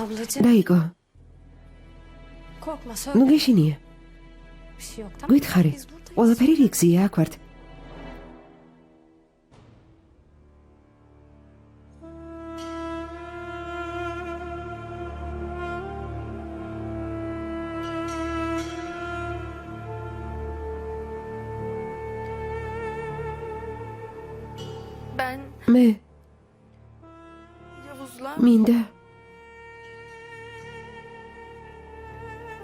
ablacığım. Daiko, Korkma söyle. nu geşiniye. Bir şey yok tamam mı? Gitxari, Biz buradayız. ყველაფერი რიგზია აქ ვართ. Ben მე Yavuz'la მინდა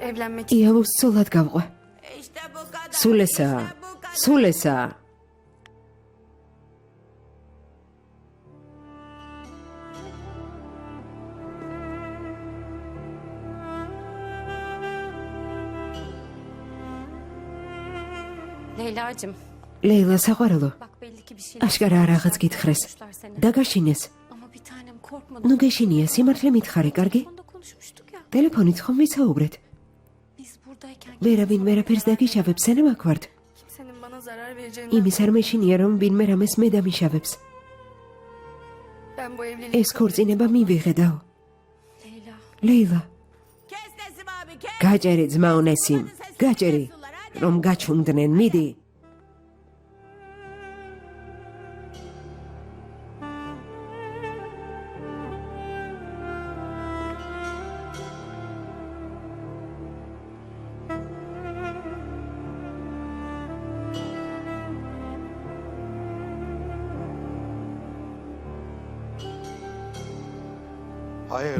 evlenmek იავუს სულად გავყვა. სულ ესაა. Leyla'cığım. ლეილა საყვარელო, Bak belli ki bir şeyler აშკარა რაღაც გითხრეს. konuşmuşlar seni. დაგაშინეს. Ama bir tanem korkma. ნუ გეშინია, სიმართლე მითხარი, კარგი? Telefonda konuşmuştuk ya. ტელეფონით ხომ ვისაუბრეთ? Biz buradayken ვერავინ ვერაფერს დაგიშავებს, სანამ აქ ვართ. kimsenin bana zarar vereceğini იმის არ მეშინია, რომ ვინმე რამეს მე დამიშავებს. ben bu evliliği ეს ქორწინება მივიღედაო. Leyla. ლეილა, Kes Nesim abi kes. გაჭერი ძმაო ნესიმ, გაჭერი, რომ გაჩუნდნენ, მიდი.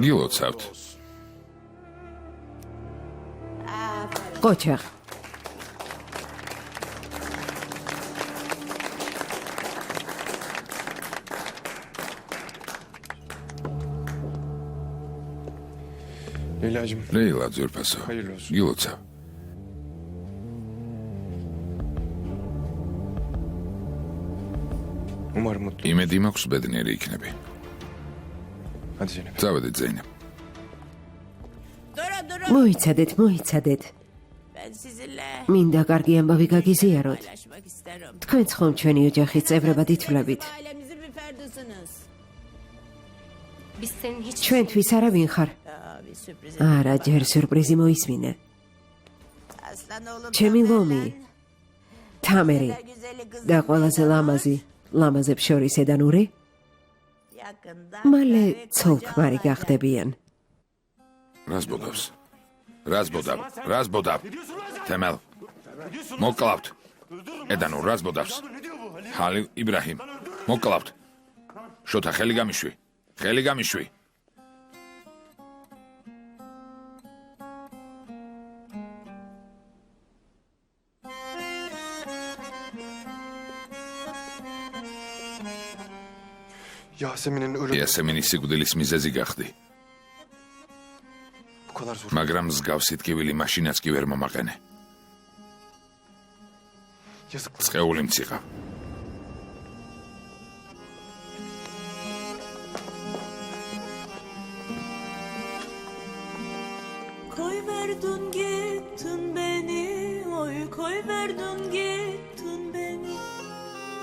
გილოცავთ. ყოჩაღ, Leyla'cığım. ლეილა ძვირფასო. Hayırlı olsun. გილოცავ. Umarım mutlu. იმედი მაქვს ბედნიერი იქნები. Hadi Zeynep. წავედით ზეინებ. Durun. მოიცადეთ. Ben sizinle მინდა კარგი ამბავი გაგიზიაროთ. paylaşmak isterim. თქვენც ხომ ჩვენი ოჯახის წევრებად ითვლებით. Ailemizin bir ferdisinіз. Biz senin hiç ჩვენთვის არავინ ხარ? Bir sürpriz. არა, ჯერ სიურპრიზი მოისმინე. Aslan oğlum. ჩემი ლომი, თამერი Güzeli kız. და ყველაზე ლამაზებს შორის ედანური, Yakında. მალე ცოლ-ქმარი გახდებიან. რას ბოდავ? თემელ. მოკლავთ. ედანურ რას ბოდავს? ჰალილ იბრაჰიმ. მოკლავთ. შოთა ხელი გამიშვი. Yasemin'in ölümü იასემინის სიკვდილის მიზეზი გახდი, bu kadar zor. მაგრამ მსგავსი ტკივილი მაშინაც კი ვერ მომაყენე. Yazık. წყეული მციყავ. Koy verdin gittin beni, oy koy verdin gittin beni.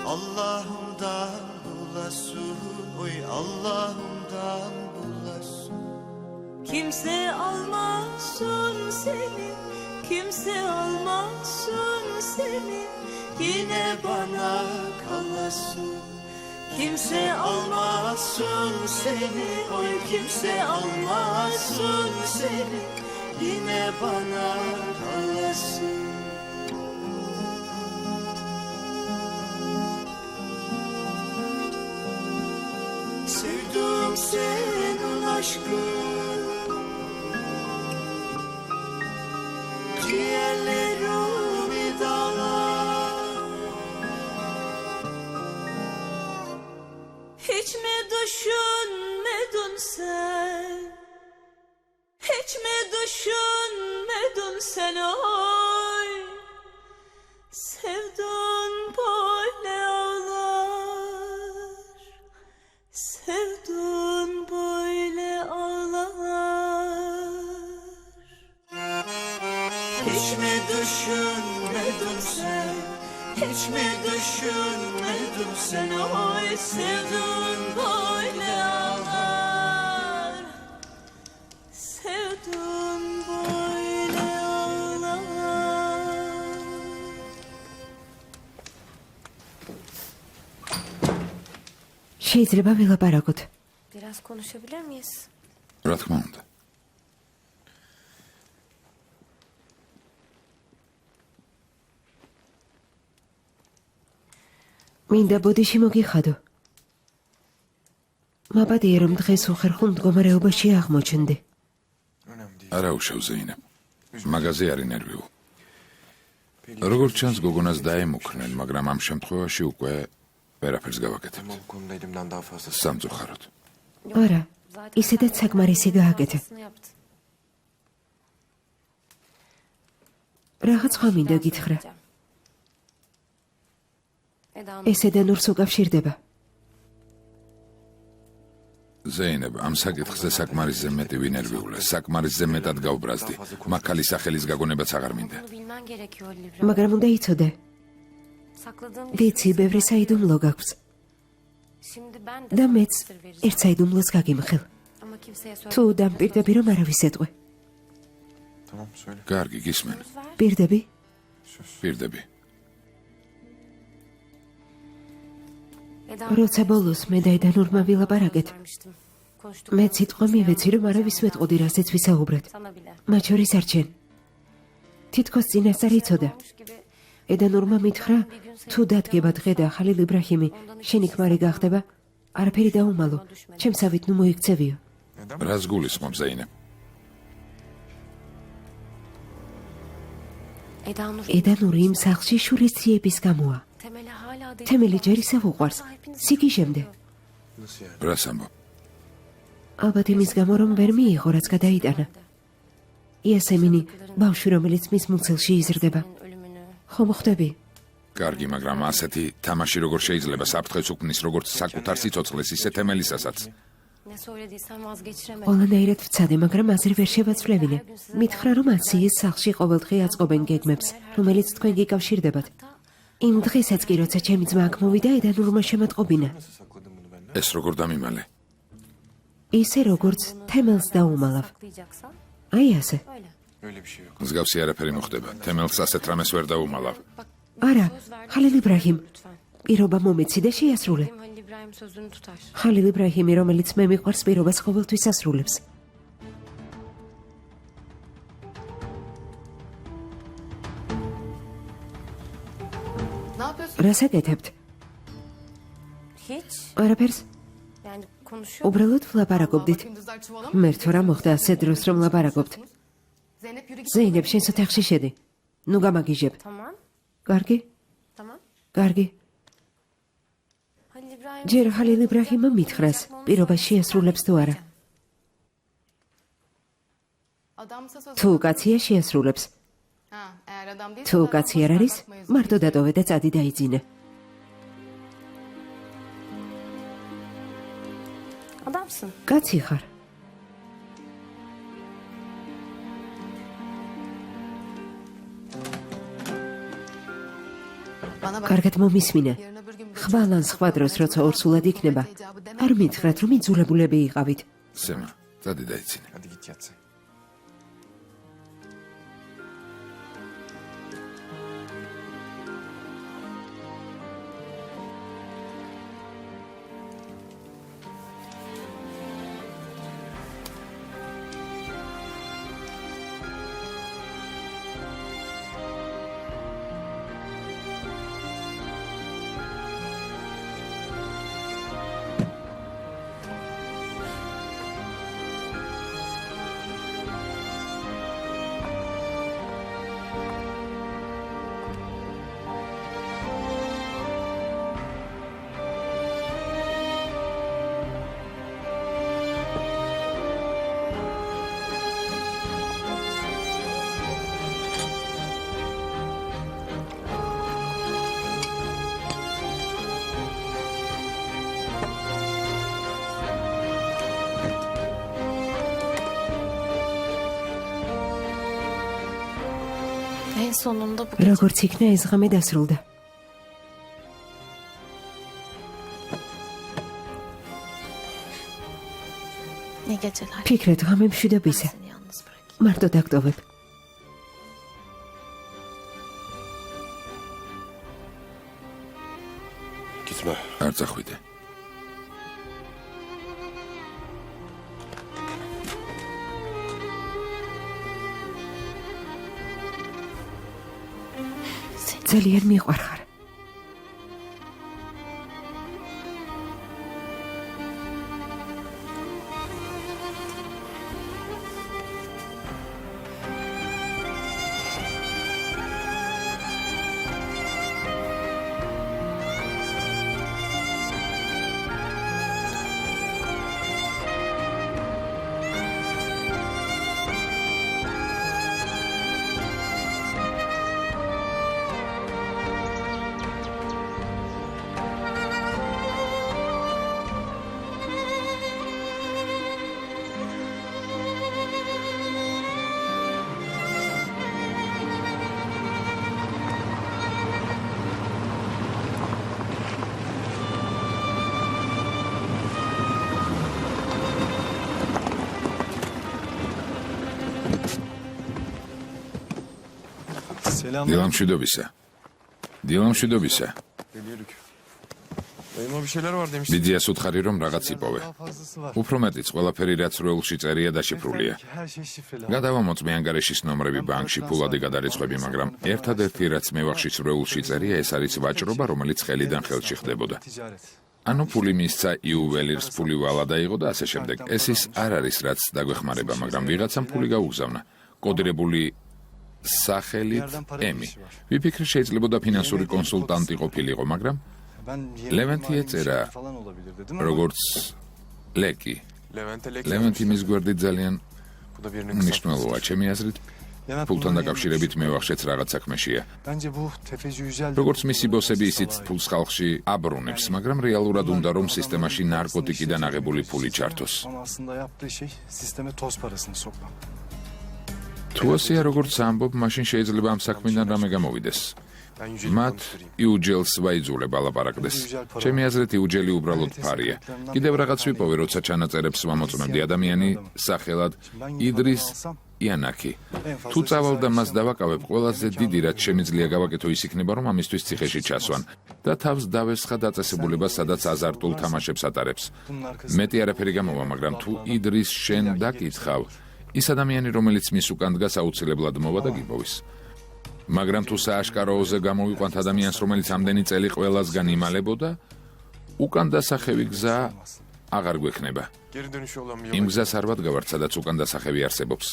Allah'ımdan bulasın, oy Allah'ımdan bulasın. Kimse almasın seni, kimse almasın seni. Yine bana kalasın. Kimse almasın seni, oy kimse almasın seni. Yine bana kalasın. Sevdim senin aşkın, ciğerlerimi dağlar. Hiç mi düşünmedin sen? Hiç mi düşünmedin sen oy? Sevdin böyle ağlar. Sevdin böyle ağlar. Hiç mi düşünmedin sen? Hiç mi düşünmedin sen? Oy sevdin böyle ağlar. შეიძლება ვილაპარაკოთ. Biraz konuşabilir miyiz? რა თქმა უნდა. მინდა ბოდიში მოგიხადო. მაბადია რომ დღეს უხერხულ მდგომარეობაში აღმოჩნდი. არა უშევ ზეინებ. მაგაზე არის ნერვიულ. როგორც ჩანს გოგონას დაემუქრნენ, მაგრამ ამ შემთხვევაში უკვე ვერაფერს გავაკეთებ. Tamam konuda elimden daha fazlası. სამწუხაროდ. არა, ისედაც საკმარისი გააკეთე. Fazlasını yaptı. რაღაც სხვა მინდა გითხრა. Eda ესე და ნურს უკავშირდება. ზეინებ, ამ საკითხზე საკმარისზე მეტი ვინერვიულე, საკმარისზე მეტად გავბრაზდი. მაქალის სახელის გაგონებაც აღარ მინდა. bunu bilmen gerekiyor Libra. მაგრამ უნდა იცოდე, Sakladığım ვიცი, ბევრი საიდუმლო გაქვს Şimdi ben de და sana მეც sır vereceğim. ერთ საიდუმლოს გაგიმხილ. Ama kimseye თუ söyle. დამპირდები რომ არავის ეტყვი. Tamam söyle. კარგი, გისმენ. Söz ver. პირდები? პირდები. Eda როცა ბოლოს მე და ედანურმა ვილაპარაკეთ, vermiştim. Konuştuk. მე სიტყვა მივეცი რომ არავის ვეტყოდი რასაც ვისაუბრეთ. Sana bile. მათ შორის არჩენ. თითქოს წინასწარ იცოდა. Olmuş gibi ედანურმა მითხრა, თუ დადგება დღე და ხალილ იბრაჰიმი შენი ქმარი გახდება, არაფერი დაუმალო, ჩემსავით ნუ მოიქცევიო. რას გულისხმობ ზეინებ? Eda Nur ედანური იმ სახლში შურისძიების გამოა. temeli hala değil. თემელი ჯერ ისევ უყვარს, სიგიჟემდე. Nasıl yani? რას ამბობ? ალბათ იმის გამო რომ ვერ მიიღო რაც გადაიტანა. იასემინი, ბავშვი რომელიც მის მუცელში იზრდება. Ölümünü. ხომ ხვდები? კარგი, მაგრამ ასეთი თამაში როგორ შეიძლება საფრთხეს უქმნის როგორც საკუთარ სიცოცხლეს, ისე თემელისასაც. Ne söylediysen vazgeçiremedim. ყველანაირად ვცადე, მაგრამ აზრი ვერ შევაცვლევინე. მითხრა რომ აციეს სახლში ყოველდღე აწყობენ გეგმებს, რომელიც თქვენ გიკავშირდებათ. იმ დღესაც კი როცა ჩემი ძმა აქ მოვიდა, ედანურმა შემატყობინა. Nasıl sakladın bunu benden? ეს როგორ დამიმალე? ისე როგორც თემელს დაუმალავ. Saklayacaksan აი ასე. öyle. Öyle bir şey yok. მსგავსი არაფერი მოხდება. თემელს ასეთ რამეს ვერ დაუმალავ. Bak არა, söz verdim. ხალილ იბრაჰიმ, Lütfen. პირობა მომეცი და შეასრულე. Benim Halil İbrahim sözünü tutar. ხალილ იბრაჰიმი, რომელიც მე მიყვარს, პირობას ყოველთვის ასრულებს. Ne yapıyorsun? რას აკეთებთ? Hiç. არაფერს? Yani konuşuyor. უბრალოდ ვლაპარაკობდით. ღმერთო რა მოხდა ასე დროს რომ ვლაპარაკობთ? Zeynep yürü git. ზეინებ, შენ ოთახში შედი. ნუ გამაგიჟებ. Tamam. კარგი? Tamam. კარგი. Halil İbrahim. ჯერ ხალილ იბრაჰიმმა მითხრას, პირობა შეასრულებს თუ არა. Adamsa söz თუ კაცია შეასრულებს. Ha, eğer adam değil თუ კაცი არ არის, მარტო დატოვე და წადი დაიძინე. Adamsın. კაცი ხარ. Bana bak. კარგად მომისმინე. Yarın öbür gün ხვალ ან სხვა დროს როცა ორსულად იქნება, არ მითხრათ რომ იძულებულები იყავით. სემა, წადი დაიცინე. Hadi git yat sen. En sonunda bu როგორც იქნა ეს ღამე დასრულდა. ne geceler. ფიქრეთ ღამე მშვიდობისა. Seni yalnız bırakayım. მარტო დაგტოვებ. Gitme. არ წახვიდე. ძალიან მიყვარხარ. Selam. დილამშვიდობისა. დილამშვიდობისა. Geliyoruz. Dayıma bir şeyler var demiştin. დიდიას უთხარი რომ რაღაც იპოვე. Daha fazlası var. უფრო მეტიც ყველაფერი რაც როელში წერია დაშიფრულია. Her şey şifreli. გადავამოწმე ანგარიშის ნომრები ბანკში, ფულადი გადარიცხვები, მაგრამ ერთადერთი რაც მე ვახშიც როელში წერია, ეს არის ვაჭრობა, რომელიც ხელიდან ხელში ხდებოდა. Ticaret. ანუ ფული მისცა იუველირს, ფული ვალა დაიღო და ასე შემდეგ. ეს ის არ არის რაც დაგვეხმარება, მაგრამ ვიღაცამ ფული გაუგზავნა. კოდირებული სახელით ემი. ვიფიქრე შეიძლება და ფინანსური კონსულტანტი ყოფილიყო, მაგრამ Ben Levent'e წერა, falan olabilir dedim ama როგორც ლეკი. Levent'e lek ლევენტი მის გვერდით ძალიან Bu da birinin მნიშვნელოვანია, ჩემი აზრით, Levent ფულთან bundan დაკავშირებით მე ვახშეც რაღაც საქმეშია. Bence bu tefeci Yücel როგორც მისი ბოსები ისიც ფულს ხალხში აბრუნებს, მაგრამ რეალურად უნდა რომ სისტემაში ნარკოტიკიდან აღებული ფული ჩართოს. ama aslında yaptığı şey sisteme toz parasını sokmak. თუ ასეა როგორც ამბობ, მაშინ შეიძლება ამ საქმიდან რამე გამოვიდეს. Ben Yücel'i მათ konuşturayım. იუჯელს ვაიძულებ ალაპარაკდეს. ჩემი აზრით იუჯელი უბრალოდ ფარია. კიდევ რაღაც ვიპოვე, როცა ჩანაწერებს ვამოწმებდი ადამიანი სახელად იდრის იანაკი. თუ წავალ და მას დავაკავებ, ყველაზე დიდი რაც შემიძლია გავაკეთო ის იქნება, რომ ამისთვის ციხეში ჩასვან და თავს დავესხა დაწესებულებას, სადაც აზარტულ თამაშებს ატარებს. Bunun arkasında მეტი არაფერი გამოვა, მაგრამ თუ იდრის შენ დაკითხავ, ის ადამიანი, რომელიც მის უკან დგას, აუცილებლად მოვა და გიპოვის. მაგრამ თუ სააშკაროზე გამოვიყვანთ ადამიანს, რომელიც ამდენი წელი ყველასგან იმალებოდა, უკან დასახევი გზა აღარ გვექნება. geri dönüşü olan bir იმ yol. გზას არ ვარ გავართ, სადაც უკან დასახევი არსებობს.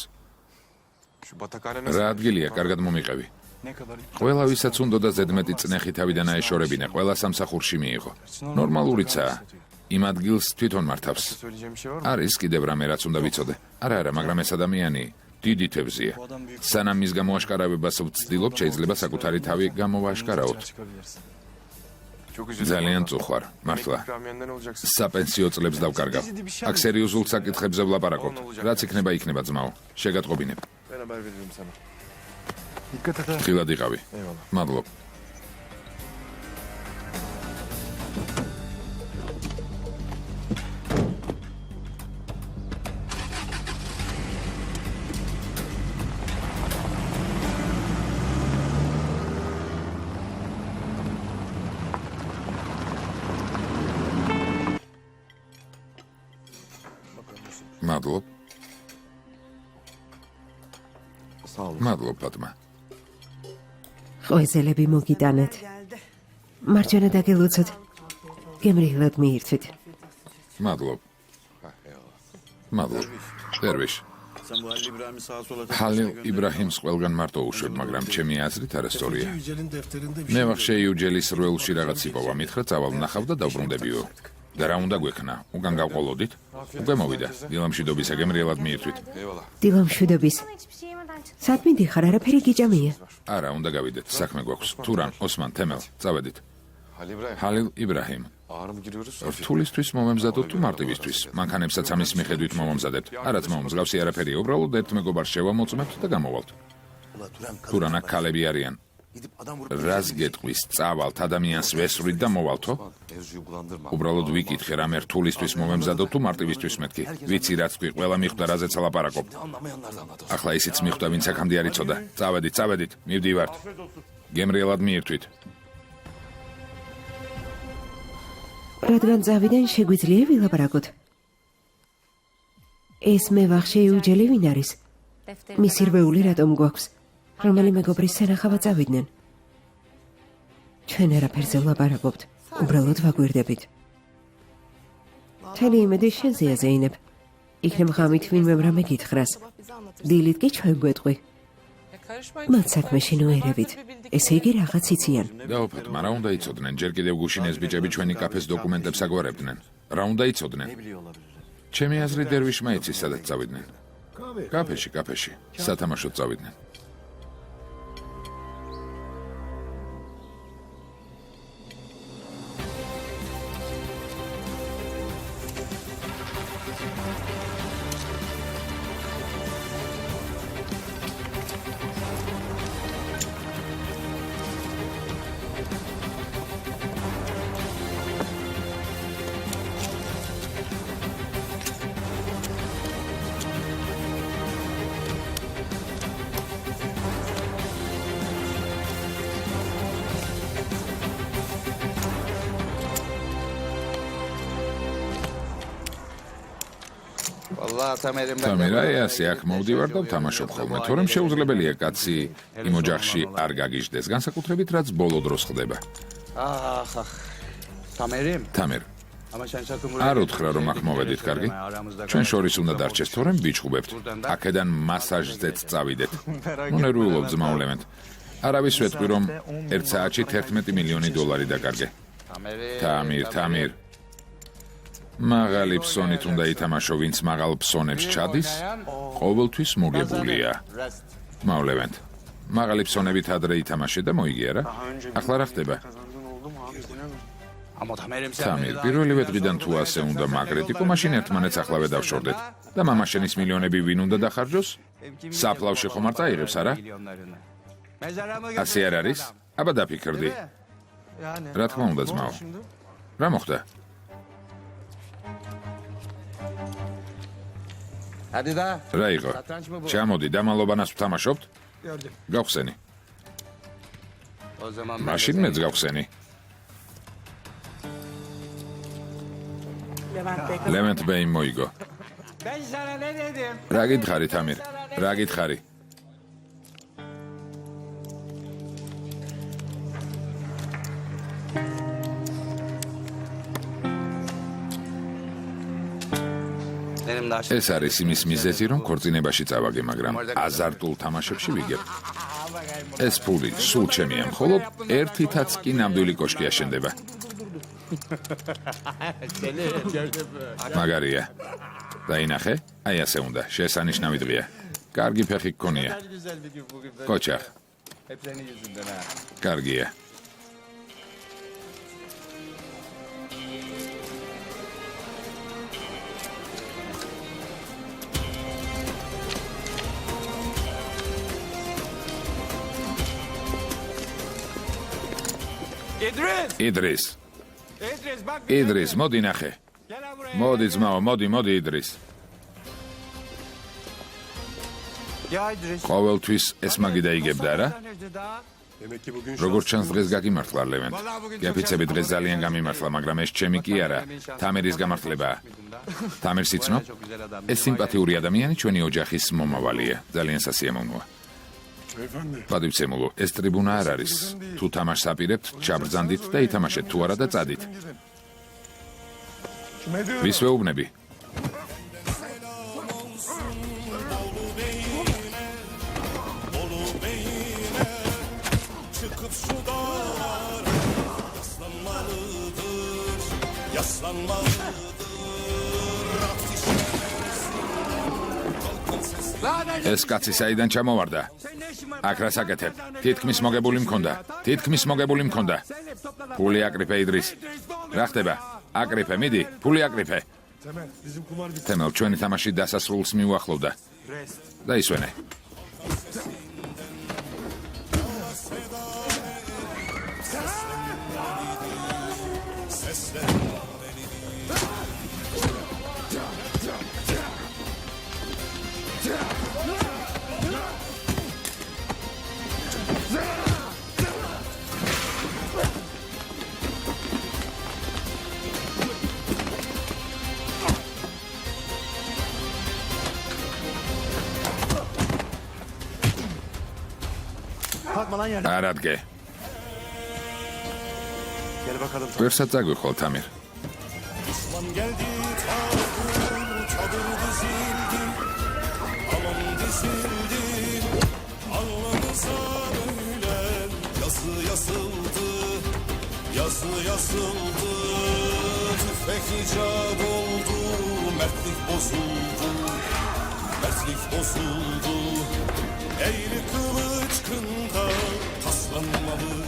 Şu batakhane რა nasıl? ადგილია, კარგად მომიყევი. Ne kadar? ყველა ვისაც უნდა და ზედმეტი წნეხი თავიდან აეშორებინა, ყველა სამსახურში მიიღო. ნორმალურიცაა. იმ ადგილს თვითონ მართავს. Söyleyeceğim bir şey var mı? არის კიდევ რამე რაც უნდა ვიცოდე. არა, მაგრამ ეს ადამიანი დიდი თევზია. სანამ მის გამოაშკარავებას ვცდილობ, შეიძლება საკუთარი თავი გამოვაშკარავოთ. Çıkabilirsin. Çok üzüldüm. ძალიან წუხვარ, მართლა. İkramiye'nden olacaksın. საპენსიო წლებს დავკარგავ. აქ სერიოზულ საკითხებზე ვლაპარაკობთ. რაც იქნება, იქნება ძმაო. შეგატყობინებ. Ben haber veririm sana. Dikkat et ha. ხილად იყავი. Eyvallah. მადლობ. მადლობ. Sağ ol. მადლობ, პატმა. ღვეზელები მოგიტანეთ. მარჯვენა დაგელოცოთ. გემრიელად მიირთვით. მადლობ. მადლობ. დერვიშ. Sen bu Halil İbrahim'i sağa sola ჰალილ იბრაჰიმს ყველგან მარტო უშვებ, მაგრამ ჩემი აზრით არასწორია. Yücel'in defterinde bir მე ვახშე იუჯელის როელში რაღაც იპოვა, მითხრა წავალ ნახავ და დავბრუნდებიო. და რა უნდა გვექნა? უკან გავყოლოდით? უკვე მოვიდა. დილამშვიდობისა, გემრიელად მიირთვით. Eyvallah. დილამშვიდობის. hiçbir şey yemeden çık. სად მიდიხარ? არაფერი გიჭამია. არა, უნდა გავიდეთ. საქმე გვაქვს. თურან, ოსმან, თემელ, წავედით. Halil İbrahim. ჰალილ იბრაჰიმ. Ağır mı giriyoruz? რთულისთვის მომემზადოთ თუ მარტივისთვის? მანქანებსაც ამის მიხედვით მომამზადებთ. არა ძმაო, მსგავსი არაფერია. უბრალოდ ერთ მეგობარს შევამოწმებთ და გამოვალთ. თურან აქ ქალები არიან. gidip adam vurup რას გეტყვის? წავალთ, ადამიანს ვესვრით და მოვალთო? Mevzuyu bulandırma. უბრალოდ ვიკითხე, რამე რთულისთვის მომემზადოთ თუ მარტივისთვის მეთქი. ვიცი რაც თქვი, ყველა მიხვდა რაზეც ლაპარაკობ. anlamayanlar da anladı. ახლა ისიც მიხვდა, ვინც აქამდე არ იცოდა. წავედით, მივდივართ. გემრიელად მიირთვით. რადგან წავიდან შეგვიძლია ვილაპარაკოთ. ეს მე ვახშე იუჯელი ვინ არის? Defteri. მისი რვეული რატომ გვაქვს? რომელი მეგობრის სანახავად წავიდნენ? ჩვენ არაფერზე ვლაპარაკობთ. უბრალოდ ვაგვირდებით. მთელი იმედი შენზეა, ზეინებ. იქნებ ღამით ვინმე რამე გითხრას. დილით კი ჩვენ გვეტყვი. მათ საქმეში ნოერებით. ესე იგი რაღაც იციან. დაუფათ, მაგრამ უნდა იცოდნენ, ჯერ კიდევ გუშინ ეს ბიჭები ჩვენი კაფეს დოკუმენტებს აგვარებდნენ. რა უნდა იცოდნენ? ჩემი აზრით დერვიშმა იცის, სადაც წავიდნენ. კაფეში, სათამაშოდ წავიდნენ. თამერა, ასე აქ მოვდივარ და ვთამაშობ ხოლმე, თორემ შეუძლებელია კაცი იმ ოჯახში არ გაგიჟდეს, განსაკუთრებით რაც ბოლო დროს ხდება. თამერ, არ უთხრა რომ აქ მოვედით, კარგი? ჩვენ შორის უნდა დარჩეს, თორემ ვიჩხუბებთ. აქედან მასაჟზეც წავიდეთ. ნუ ნერვიულობ ძმაო ლევენტ. არავის ვეტყვი რომ 1 საათში 11 მილიონი დოლარი დაკარგე. თამერ. მაღალი ფსონით უნდა ითამაშო, ვინც მაღალ ფსონებს ჩადის, ყოველთვის მოგებულია. მავლევენთ. მაღალი ფსონებით ადრე ითამაშე და მოიგია რა. ახლა რა ხდება? თამერ, პირველივე დღიდან თუ ასე უნდა მაგრეტიკო, მაშინ ერთმანეთს ახლავე დავშორდეთ. და მამაშენის მილიონები ვინ უნდა დახარჯოს? საფლავში ხომ არ წაიღებს, არა? ასე არ არის? აბა დაფიქრდი. რა თქმა უნდა, ძმაო. რა მოხდა? რა იყო? ჩამოდი, დამალობანას ვთამაშობთ? გავხსენი. მაშინ მეც გავხსენი. ლევენტ ბეიმ მოიგო. რა გითხარი, თამერ? რა გითხარი? ეს არის იმის მიზეზი, რომ ქორწინებაში წავაგე, მაგრამ აზარტულ თამაშებში ვიგებ. ეს ფული სულ ჩემია, მხოლოდ ერთითაც კი ნამდვილი კოშკი აშენდება. მაგარია. დაინახე? აი ასე უნდა, შესანიშნავი დღეა. კარგი ფეხი გქონია. კოჩახ. კარგია. იდრის, მოდი ნახე. მოდი ძმაო, მოდი იდრის. ყოველთვის ეს მაგი დაიგებდა რა? როგორც ჩანს დღეს გაგიმართლა ლევენტ. გაფიცები დღეს ძალიან გამიმართლა, მაგრამ ეს ჩემი კი არა, თამერის გამართლებაა. თამერს იცნობ? ეს სიმპათიური ადამიანი ჩვენი ოჯახის მომავალია, ძალიან სასიამოვნოა. პატივცემულო, ეს ტრიბუნა არ არის. თუ თამაშს აპირებთ, ჩაბრძანდით და ითამაშეთ, თუ არა და წადით. ვის ვეუბნები? ეს კაცი საიდან ჩამოვარდა? აქ რას აკეთებ? თითქმის მოგებული მქონდა. ფული აკრიფე, იდრის. რა ხდება? აკრიფე, მიდი, ფული აკრიფე. თემელ, ჩვენი თამაში დასასრულს მიუახლოვდა. დაისვენე. არ ადგე. Gel bakalım. ვერსად წაგვიხვალთ ამირ. Düşman geldi tabur çadır dizildi. Aman dizildi. Alnımıza böyle yazı yazıldı. Yazı yazıldı. Tüfek icat oldu. Mertlik bozuldu. Mertlik bozuldu. Eğri kılıç kında paslanmalıdır.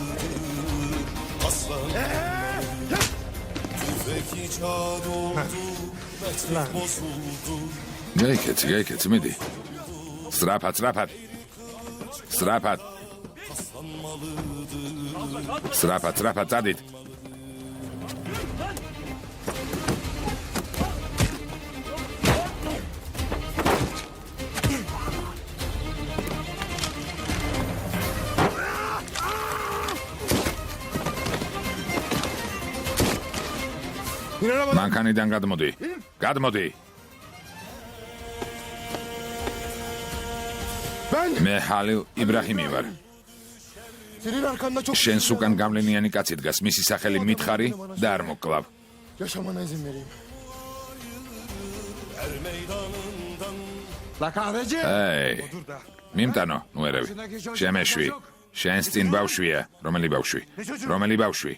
Paslanmalıdır. Tüfek icat oldu. Mertlik bozuldu. გაიქეცი, მიდი. სწრაფად. სწრაფად, წადით. მანქანიდან გადმოდი. მე ჰალილ იბრაჰიმი ვარ. Senin arkanda çok შენს უკან გავლენიანი კაცი დგას, მისი სახელი მითხარი და არ მოკლავ. yaşamana izin vereyim. ეი, მიმტანო, ნუ ერევი. შემეშვი. შენს წინ ბავშვია, რომელი ბავშვი?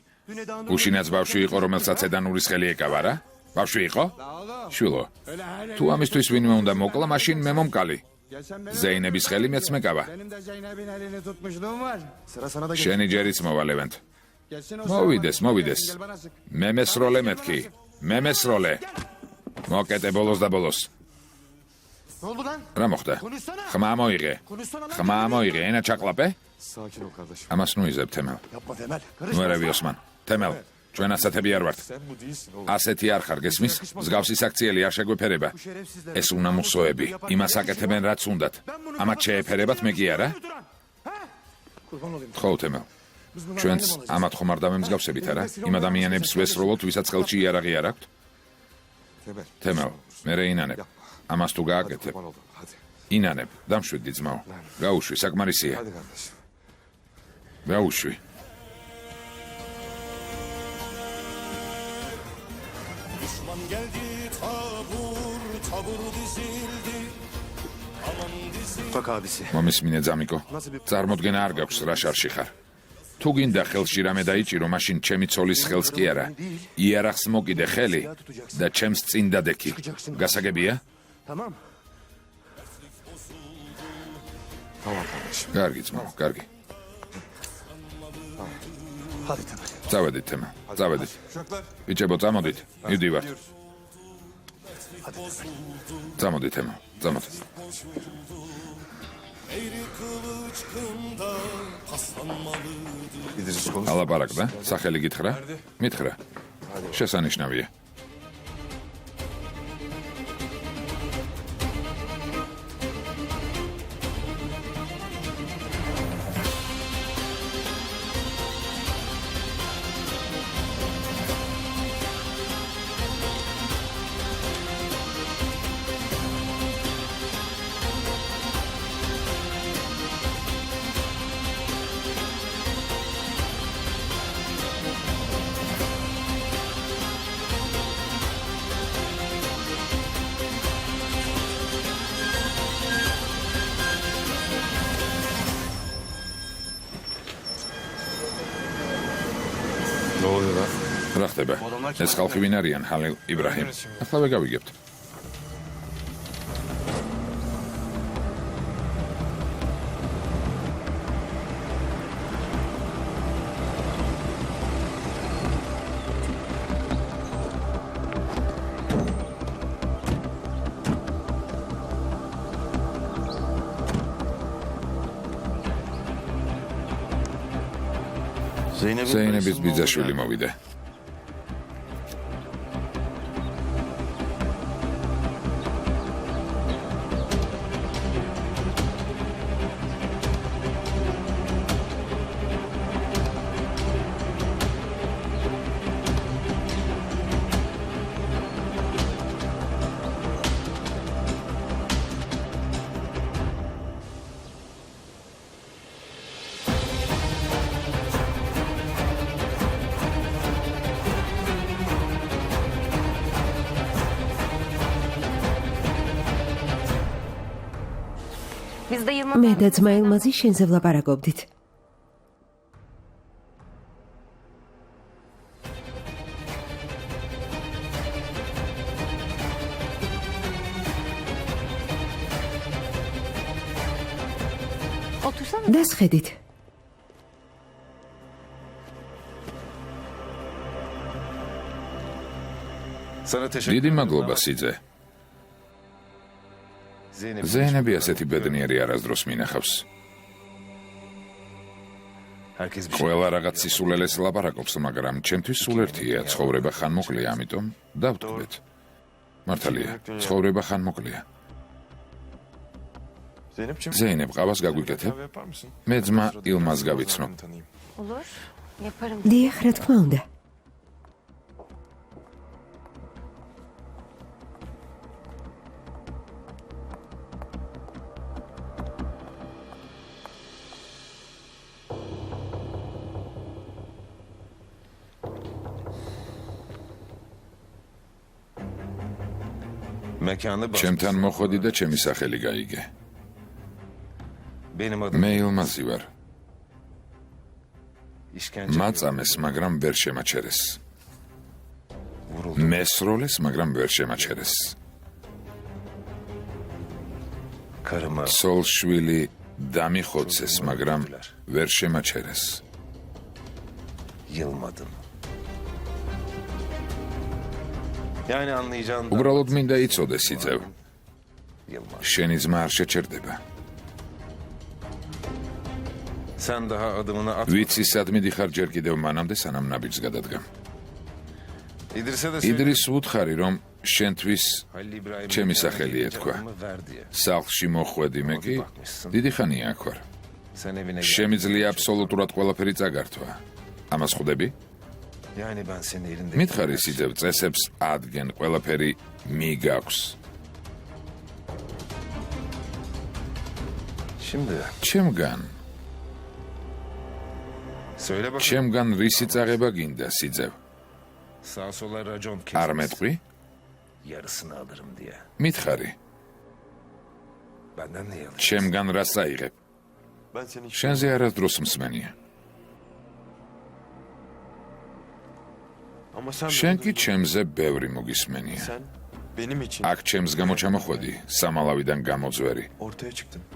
უშინაც ბავშვი იყო, რომელსაც ედანურის ხელი ეკავა რა? ბავშვი იყო? შვილო. თუ ამისთვის ვინმე უნდა მოკლა, მაშინ მე მომკალი. ზეინების ხელი მეც მეკავა. Sıra sana da შენი ჯერიც მოვა ლევენტ. მოვიდეს. მე მესროლე მეთქი. მოკეტე ბოლოს და ბოლოს. Ne oldu lan? რა მოხდა? ხმა მოიღე, ენა ჩაყლაპე? Sakin ol kardeşim. ამას ნუ იზებ თემელ. Yapma Temel. ნუ ერევი ოსმან. თემელ, ჩვენ ასეთები არ ვართ. Sen bu değilsin oğlum. ასეთი არ ხარ გესმის? მსგავსი საქციელი არ შეგვეფერება. ეს უნამუსოები, იმას აკეთებენ რაც უნდათ. ამათ შეეფერებათ, მე კი არა? Kurban olayım. ხო თემელ. ჩვენც ამათ ხომ არ დამემსგავსებით არა? იმ ადამიანებს ვესროლოთ, ვისაც ხელში იარაღი არ აქვთ? Temel. თემელ, მე რეინანებ. ამას თუ გააკეთებ, Kurban oldum. Hadi. ინანებ, დამშვიდი ძმაო. გაუშვი, საკმარისია. Hadi kardeşim. გაუშვი. Düşman geldi tabur dizildi. Aman dizildi. Bak abisi. მომისმინე ძამიკო. წარმოდგენა არ გაქვს რა შარში ხარ. თუ გინდა ხელში რამე დაიჭირო, მაშინ ჩემი ცოლის ხელს კი არა. იარაღს მოკიდე ხელი და ჩემს წინ დადექი. გასაგებია? Tamam. Tamam kardeşim. კარგი ძმაო, კარგი. Hadi Temel. წავედით თემა. წავედით. Uşaklar. ბიჭებო, წამოდით. მივდივართ. წამოდი თემა. წამოდი. Eğri kılıç kında paslanmalıdır. İdris konuş. ალაპარაკდა? სახელი გითხრა? მითხრა. შესანიშნავია. Ne oluyor lan? რა ხდება? ეს ხალხი ვინ არიან? ჰალილ იბრაჰიმ. ახლა გავიგებთ. ზეინების ბიძაშვილი მოვიდა. Biz de 20 მე და ძმა ილმაზი შენზე ვლაპარაკობდით. Otursana. დასხედით. დიდი მადლობა სიძე. ზეინები ასეთი ბედნიერი არასდროს მინახავს. ყველა რაღაც სისულელეს ლაპარაკობს, მაგრამ ჩემთვის სულ ერთია, ცხოვრება ხანმოკლეა, ამიტომ დავთქვით. მართალია, ცხოვრება ხანმოკლეა. ზეინებ, ყავას გაგვიკეთებ? მე ძმა ილმაზ გავიცნობ. Olur. Yaparım. დიახ, რა თქმა უნდა. ჩემთან მოხვედი და ჩემი სახელი გაიგე. მე ილმაზი ვარ. მაწამეს, მაგრამ ვერ შემაჩერეს. მესროლეს, მაგრამ ვერ შემაჩერეს. ცოლ-შვილი დამიხოცეს, მაგრამ ვერ შემაჩერეს. უბრალოდ მინდა იცოდე სიძევ. შენი ძმა არ შეჩერდება. ვიცი სად მიდიხარ ჯერ კიდევ მანამდე სანამ ნაბიჯს გადადგამ. იდრისს ვუთხარი რომ შენთვის ჩემი სახელი ეთქვა. სახლში მოხვედი მე კი დიდი ხანია აქ ვარ. შემიძლია აბსოლუტურად ყველაფერი წაგართვა. ამას ხვდები? მითხარი სიძევ წესებს ადგენ ყველაფერი მიგაქვს. ჩემგან რისი წაღება გინდა სიძევ? არ მეტყვი? მითხარი. ჩემგან რას აიღებ? შენზე არასდროს მსმენია. შენ კი ჩემზე ბევრი მოგისმენია. აქ ჩემს გამო ჩამოხვედი, სამალავიდან გამოძვერი.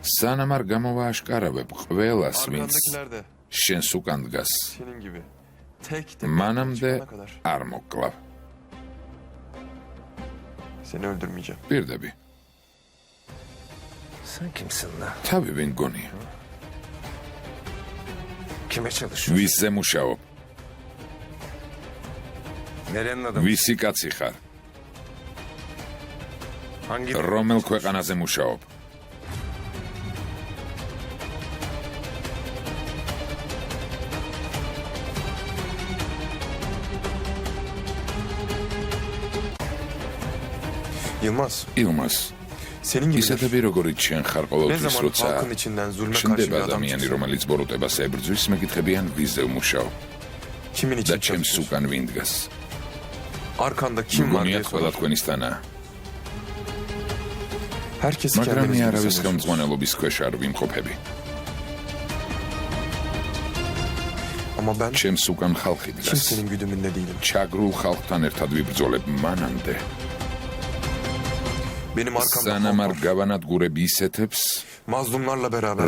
სანამ არ გამოვააშკარავებ ყველას, ვინც შენს უკან დგას, მანამდე არ მოკლავ. პირდები. თავი ვინ გონია? ვისზე მუშაობ? ვისი კაცი ხარ? რომელ ქვეყანაზე მუშაობ? ილმაზ, ისეთები როგორიც შენ ხარ ყოველთვის, როცა ჩნდება ადამიანი, რომელიც ბოროტებას ებრძვის, მეკითხებიან ვისზე მუშაობ და ჩემს უკან ვინ დგას. მგონია ყველა თქვენისთანაა. მაგრამ მე არავის ხელმძღვანელობის ქვეშ არ ვიმყოფები. ჩემს უკან ხალხი დგას. ჩაგრულ ხალხთან ერთად ვიბრძოლებ მანამდე. სანამ არ გავანადგურებ ისეთებს,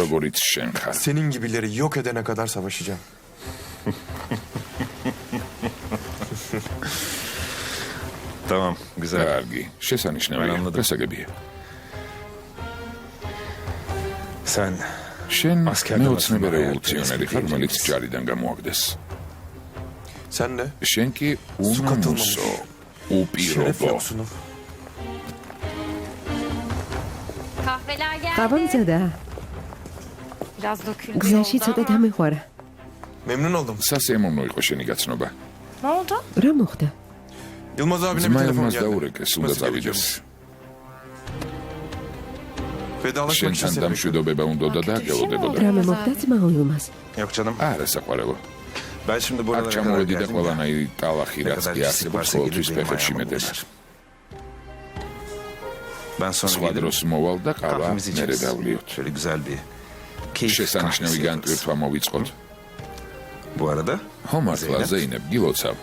როგორიც შენ ხარ. კარგი, შესანიშნავია, გასაგებია. შენ მეოცნებე რევოლუციონერი ხარ, რომელიც ჯარიდან გამოაგდეს. შენ კი უნამუსო, უპირობო. Kahveler geldi. ყავა მზადა. Biraz döküldü გზაში yolda ცოტა ama. დამეხوارა. სასიამოვნო იყო შენი გაცნობა. Ne oldu? რა მოხდა? ძმა ილმაზ დაურეკეს, უნდა წავიდეს. შენთან დამშვიდობება უნდოდა და აგელოდებოდა. რამე მოხდა ძმა ილმაზ? არა საყვარელო. აქ ჩამოვედი და ყველანაირი ტალახი, რაც კი არსებობს, ყოველთვის ფეხებში მეტება. სხვა დროს მოვალ და ყავა მერე დავლიოთ. შესანიშნავი განტვირთვა მოვიწყოთ. მართლა ზეინებ გილოცავ.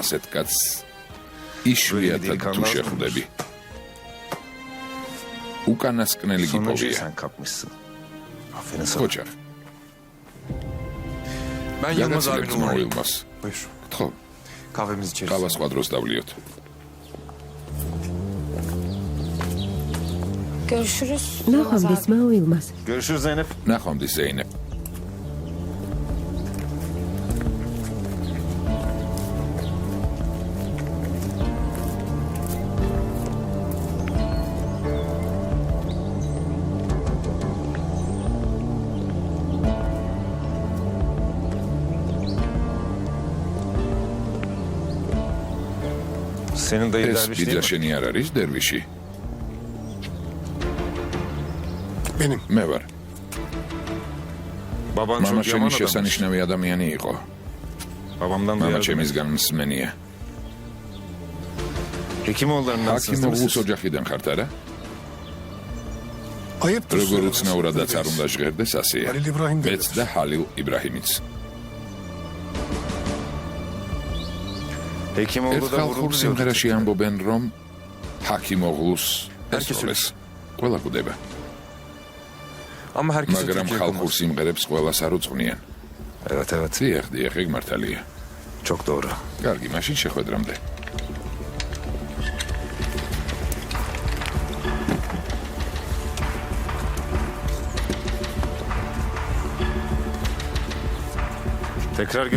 ასეთ კაცს იშვიათად თუ შეხვდები. უკანასკნელი გიპოვია. ოჯახ. Ben Yılmaz abinin გაგაცილებ uğrayayım. მოილმას. Buyur. ხო, Kahvemizi içeriz. ყავა სხვა დროს დავლიოთ. Görüşürüz. ნახვამდის მოილმას. ნახვამდის ზეინებ. ეს ბიძა შენი არ არის დერვიში? Benim. მე ვარ. მამა შენი შესანიშნავი ადამიანი იყო. მამა ჩემისგან მსმენია. ჰაკიმოღლუს ოჯახიდან ხართ არა? Ayıptır. როგორ უცნაურადაც არ უნდა ჟღერდეს ასეა. Halil İbrahim მეც და ჰალილ იბრაჰიმიც. ერთხელ ხურ სიმღერაში ამბობენ, რომ ჰაკიმოღლუს ესწავლეს. ყველა გვდება. Ama herkes მაგრამ Türkiye ხალხურ olmaz. სიმღერებს ყველას არ უწყვნიან. დიახ, ეგ მართალია. კარგი, მაშინ შეხვედრამდე.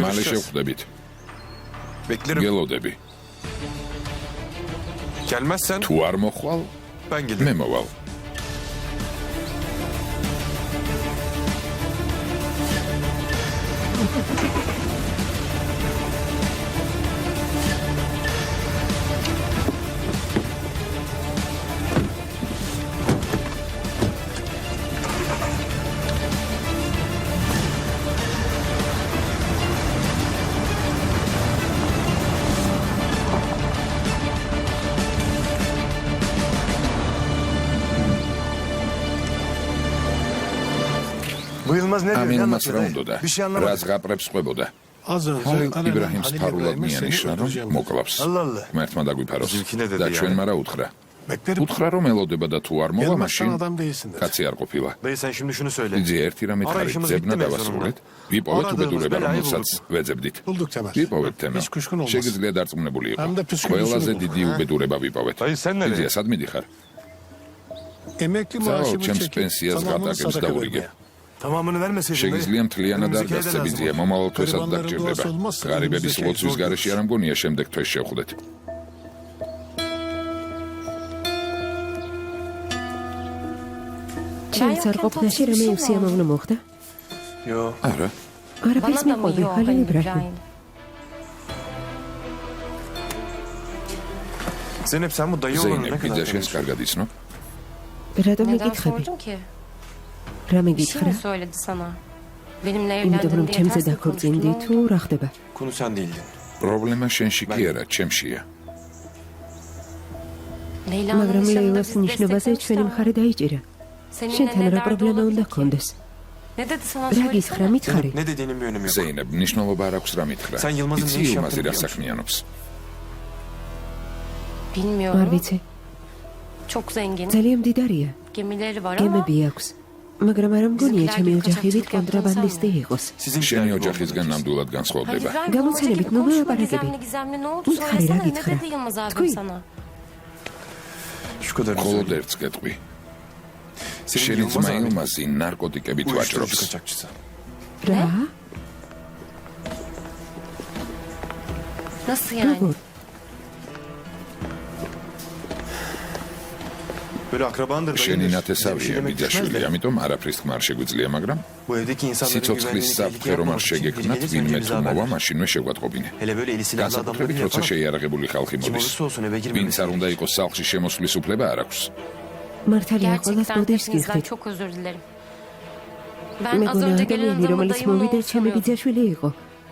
მალე შევხვდებით. Beklerim. გელოდები. Gelmezsen თუ არ მოხვალ, ben მე gelirim. მოვალ. Bu Yılmaz ne diyor? Ne ამილმას რა anlatıyor? უნდოდა? Bir şey რა anlamadım. ზღაპრებს ყვებოდა? Az önce ჰალილ alenen იბრაჰიმს Halil ფარულად İbrahim'in მიანიშნა, seni რომ öldüreceğim. მოკლავს. Allah Allah. ღმერთმა დაგვიფაროს. Bizimkine dedi და yani. ჩვენმა რა უთხრა? Beklerim. უთხრა, რომ ელოდება და თუ არ მოვა, Gelmezsen მაშინ adam değilsin dedi. კაცი არ ყოფილა. Dayı sen şimdi şunu söyle. იძი ერთი რამე არა, ხარი, işimiz ძებნა bitti დავასრულეთ. მეზონმა. ვიპოვეთ არა, უბედურება, დაბლა, რომელსაც აიღულოთ. ვეძებდით. Bulduk Temel. ვიპოვეთ თემა. Hiç kuşkun olmaz. შეგიძლია დარწმუნებული იყო. ამ და ფსიქოლოგიურ ყველაზე შეუძლია. დიდი უბედურება ვიპოვეთ. Dayı sen nereye? იძია, სად მიდიხარ? Emekli Sağ ol, maaşımı James çekip Pensias tamamını გადაგებს sadaka დაურიგე. vermeye. Tamamını vermeseydin de შეგიძლია მთლიანად არ önümüzdeki ayda დასწებიძია, lazım. მომავალ თვესაც Garibanların დაგჭირდება. duası olmazsa ღარიბების önümüzdeki ay ლოცვის zor გარეშე geçer. არ მგონია შემდეგ თვეს შევხვდეთ. ჩემს არ ყოფნაში რამე უსიამოვნო მოხდა? Yo. არა, არაფერს Bana da mı მიყვები, yok ჰალილ Halil იბრაჰიმ. İbrahim? Zeynep sen bu dayı olanı ne ზეინებ kadar ბიძაშენს tanıyorsun? კარგად იცნო? რატომ Neden მეკითხები? sordun ki? რა Bir şey mi მეკითხრა? söyledi sana? Benimle იმიტომ evlendin რომ diye ჩემზე ters mi დაქორწინდი konuştun? თუ რა ხდება? Konu sen değildin. პრობლემა შენში კი არა, ჩემშია. Leyla'nın მაგრამ nişanında ლეილას bizi ნიშნობაზე desteklemişti ჩვენი ama. მხარე დაიჭირა. Seninle შენთან ne რა derdi პრობლემა olabilir უნდა ki? გქონდეს? Ne dedi sana რა გითხრა, söylesene. მითხარი. Ne dediğinin bir önemi yok. ზეინებ, ნიშნულობა არ აქვს რა მითხრა. Sen Yılmaz'ın იცი ne iş ილმაზი yaptığını რა biliyor musun? საქმიანობს. არ Bilmiyorum. ვიცი, Çok zengin. ძალიან მდიდარია, Gemileri var ama გემები აქვს. მაგრამ არ მგონია ჩემი ოჯახივით კონტრაბანდისტი იყოს. Sizin შენი ოჯახისგან ნამდვილად Halil განსხვავდება. İbrahim Gamotse'yle konuşma bitmeme konuşma, haber gizemli gizemli ne oldu Mutkhari, söylesene, ne Ragit, dedi Yılmaz abim Tkui. sana? Şu kadarını მხოლოდ söyleyeyim. ერთს გეტყვი. Senin შენი Yılmaz ძმა abi ილმაზი ნარკოტიკებით uyuşturucu ვაჭრობს. kaçakçısı. რა? Nasıl yani? როგორ? Böyle akrabandır შენი dayıdır. Bize bir şey ნათესავია demek düşmez ბიძაშვილი, de. ამიტომ არაფრის თქმა არ შეგვიძლია, მაგრამ Bu evdeki insanların სიცოცხლის güvenliğini საფრთხე tehlikeye რომ არ atmamak için შეგექმნათ, birileri ვინმე önce bize თუ haber მოვა, ver. მაშინვე შევგვატყობინე. Hele böyle eli silahlı adamları განსაკუთრებით, bile როცა yapar. შეიარაღებული ხალხი Kim მოდის. olursa olsun eve ვინც girmemesi. არ უნდა იყოს სახლში შემოსვლის უფლება არ აქვს. მართალია, ყველას Gerçekten ბოდიშს hepinizden გიხდით. çok özür dilerim. Ben az მეგონა önce gelen ადამიანი, adamın რომელიც dayımın მოვიდა, oğlu ჩემი sanıyordum. ბიძაშვილი იყო.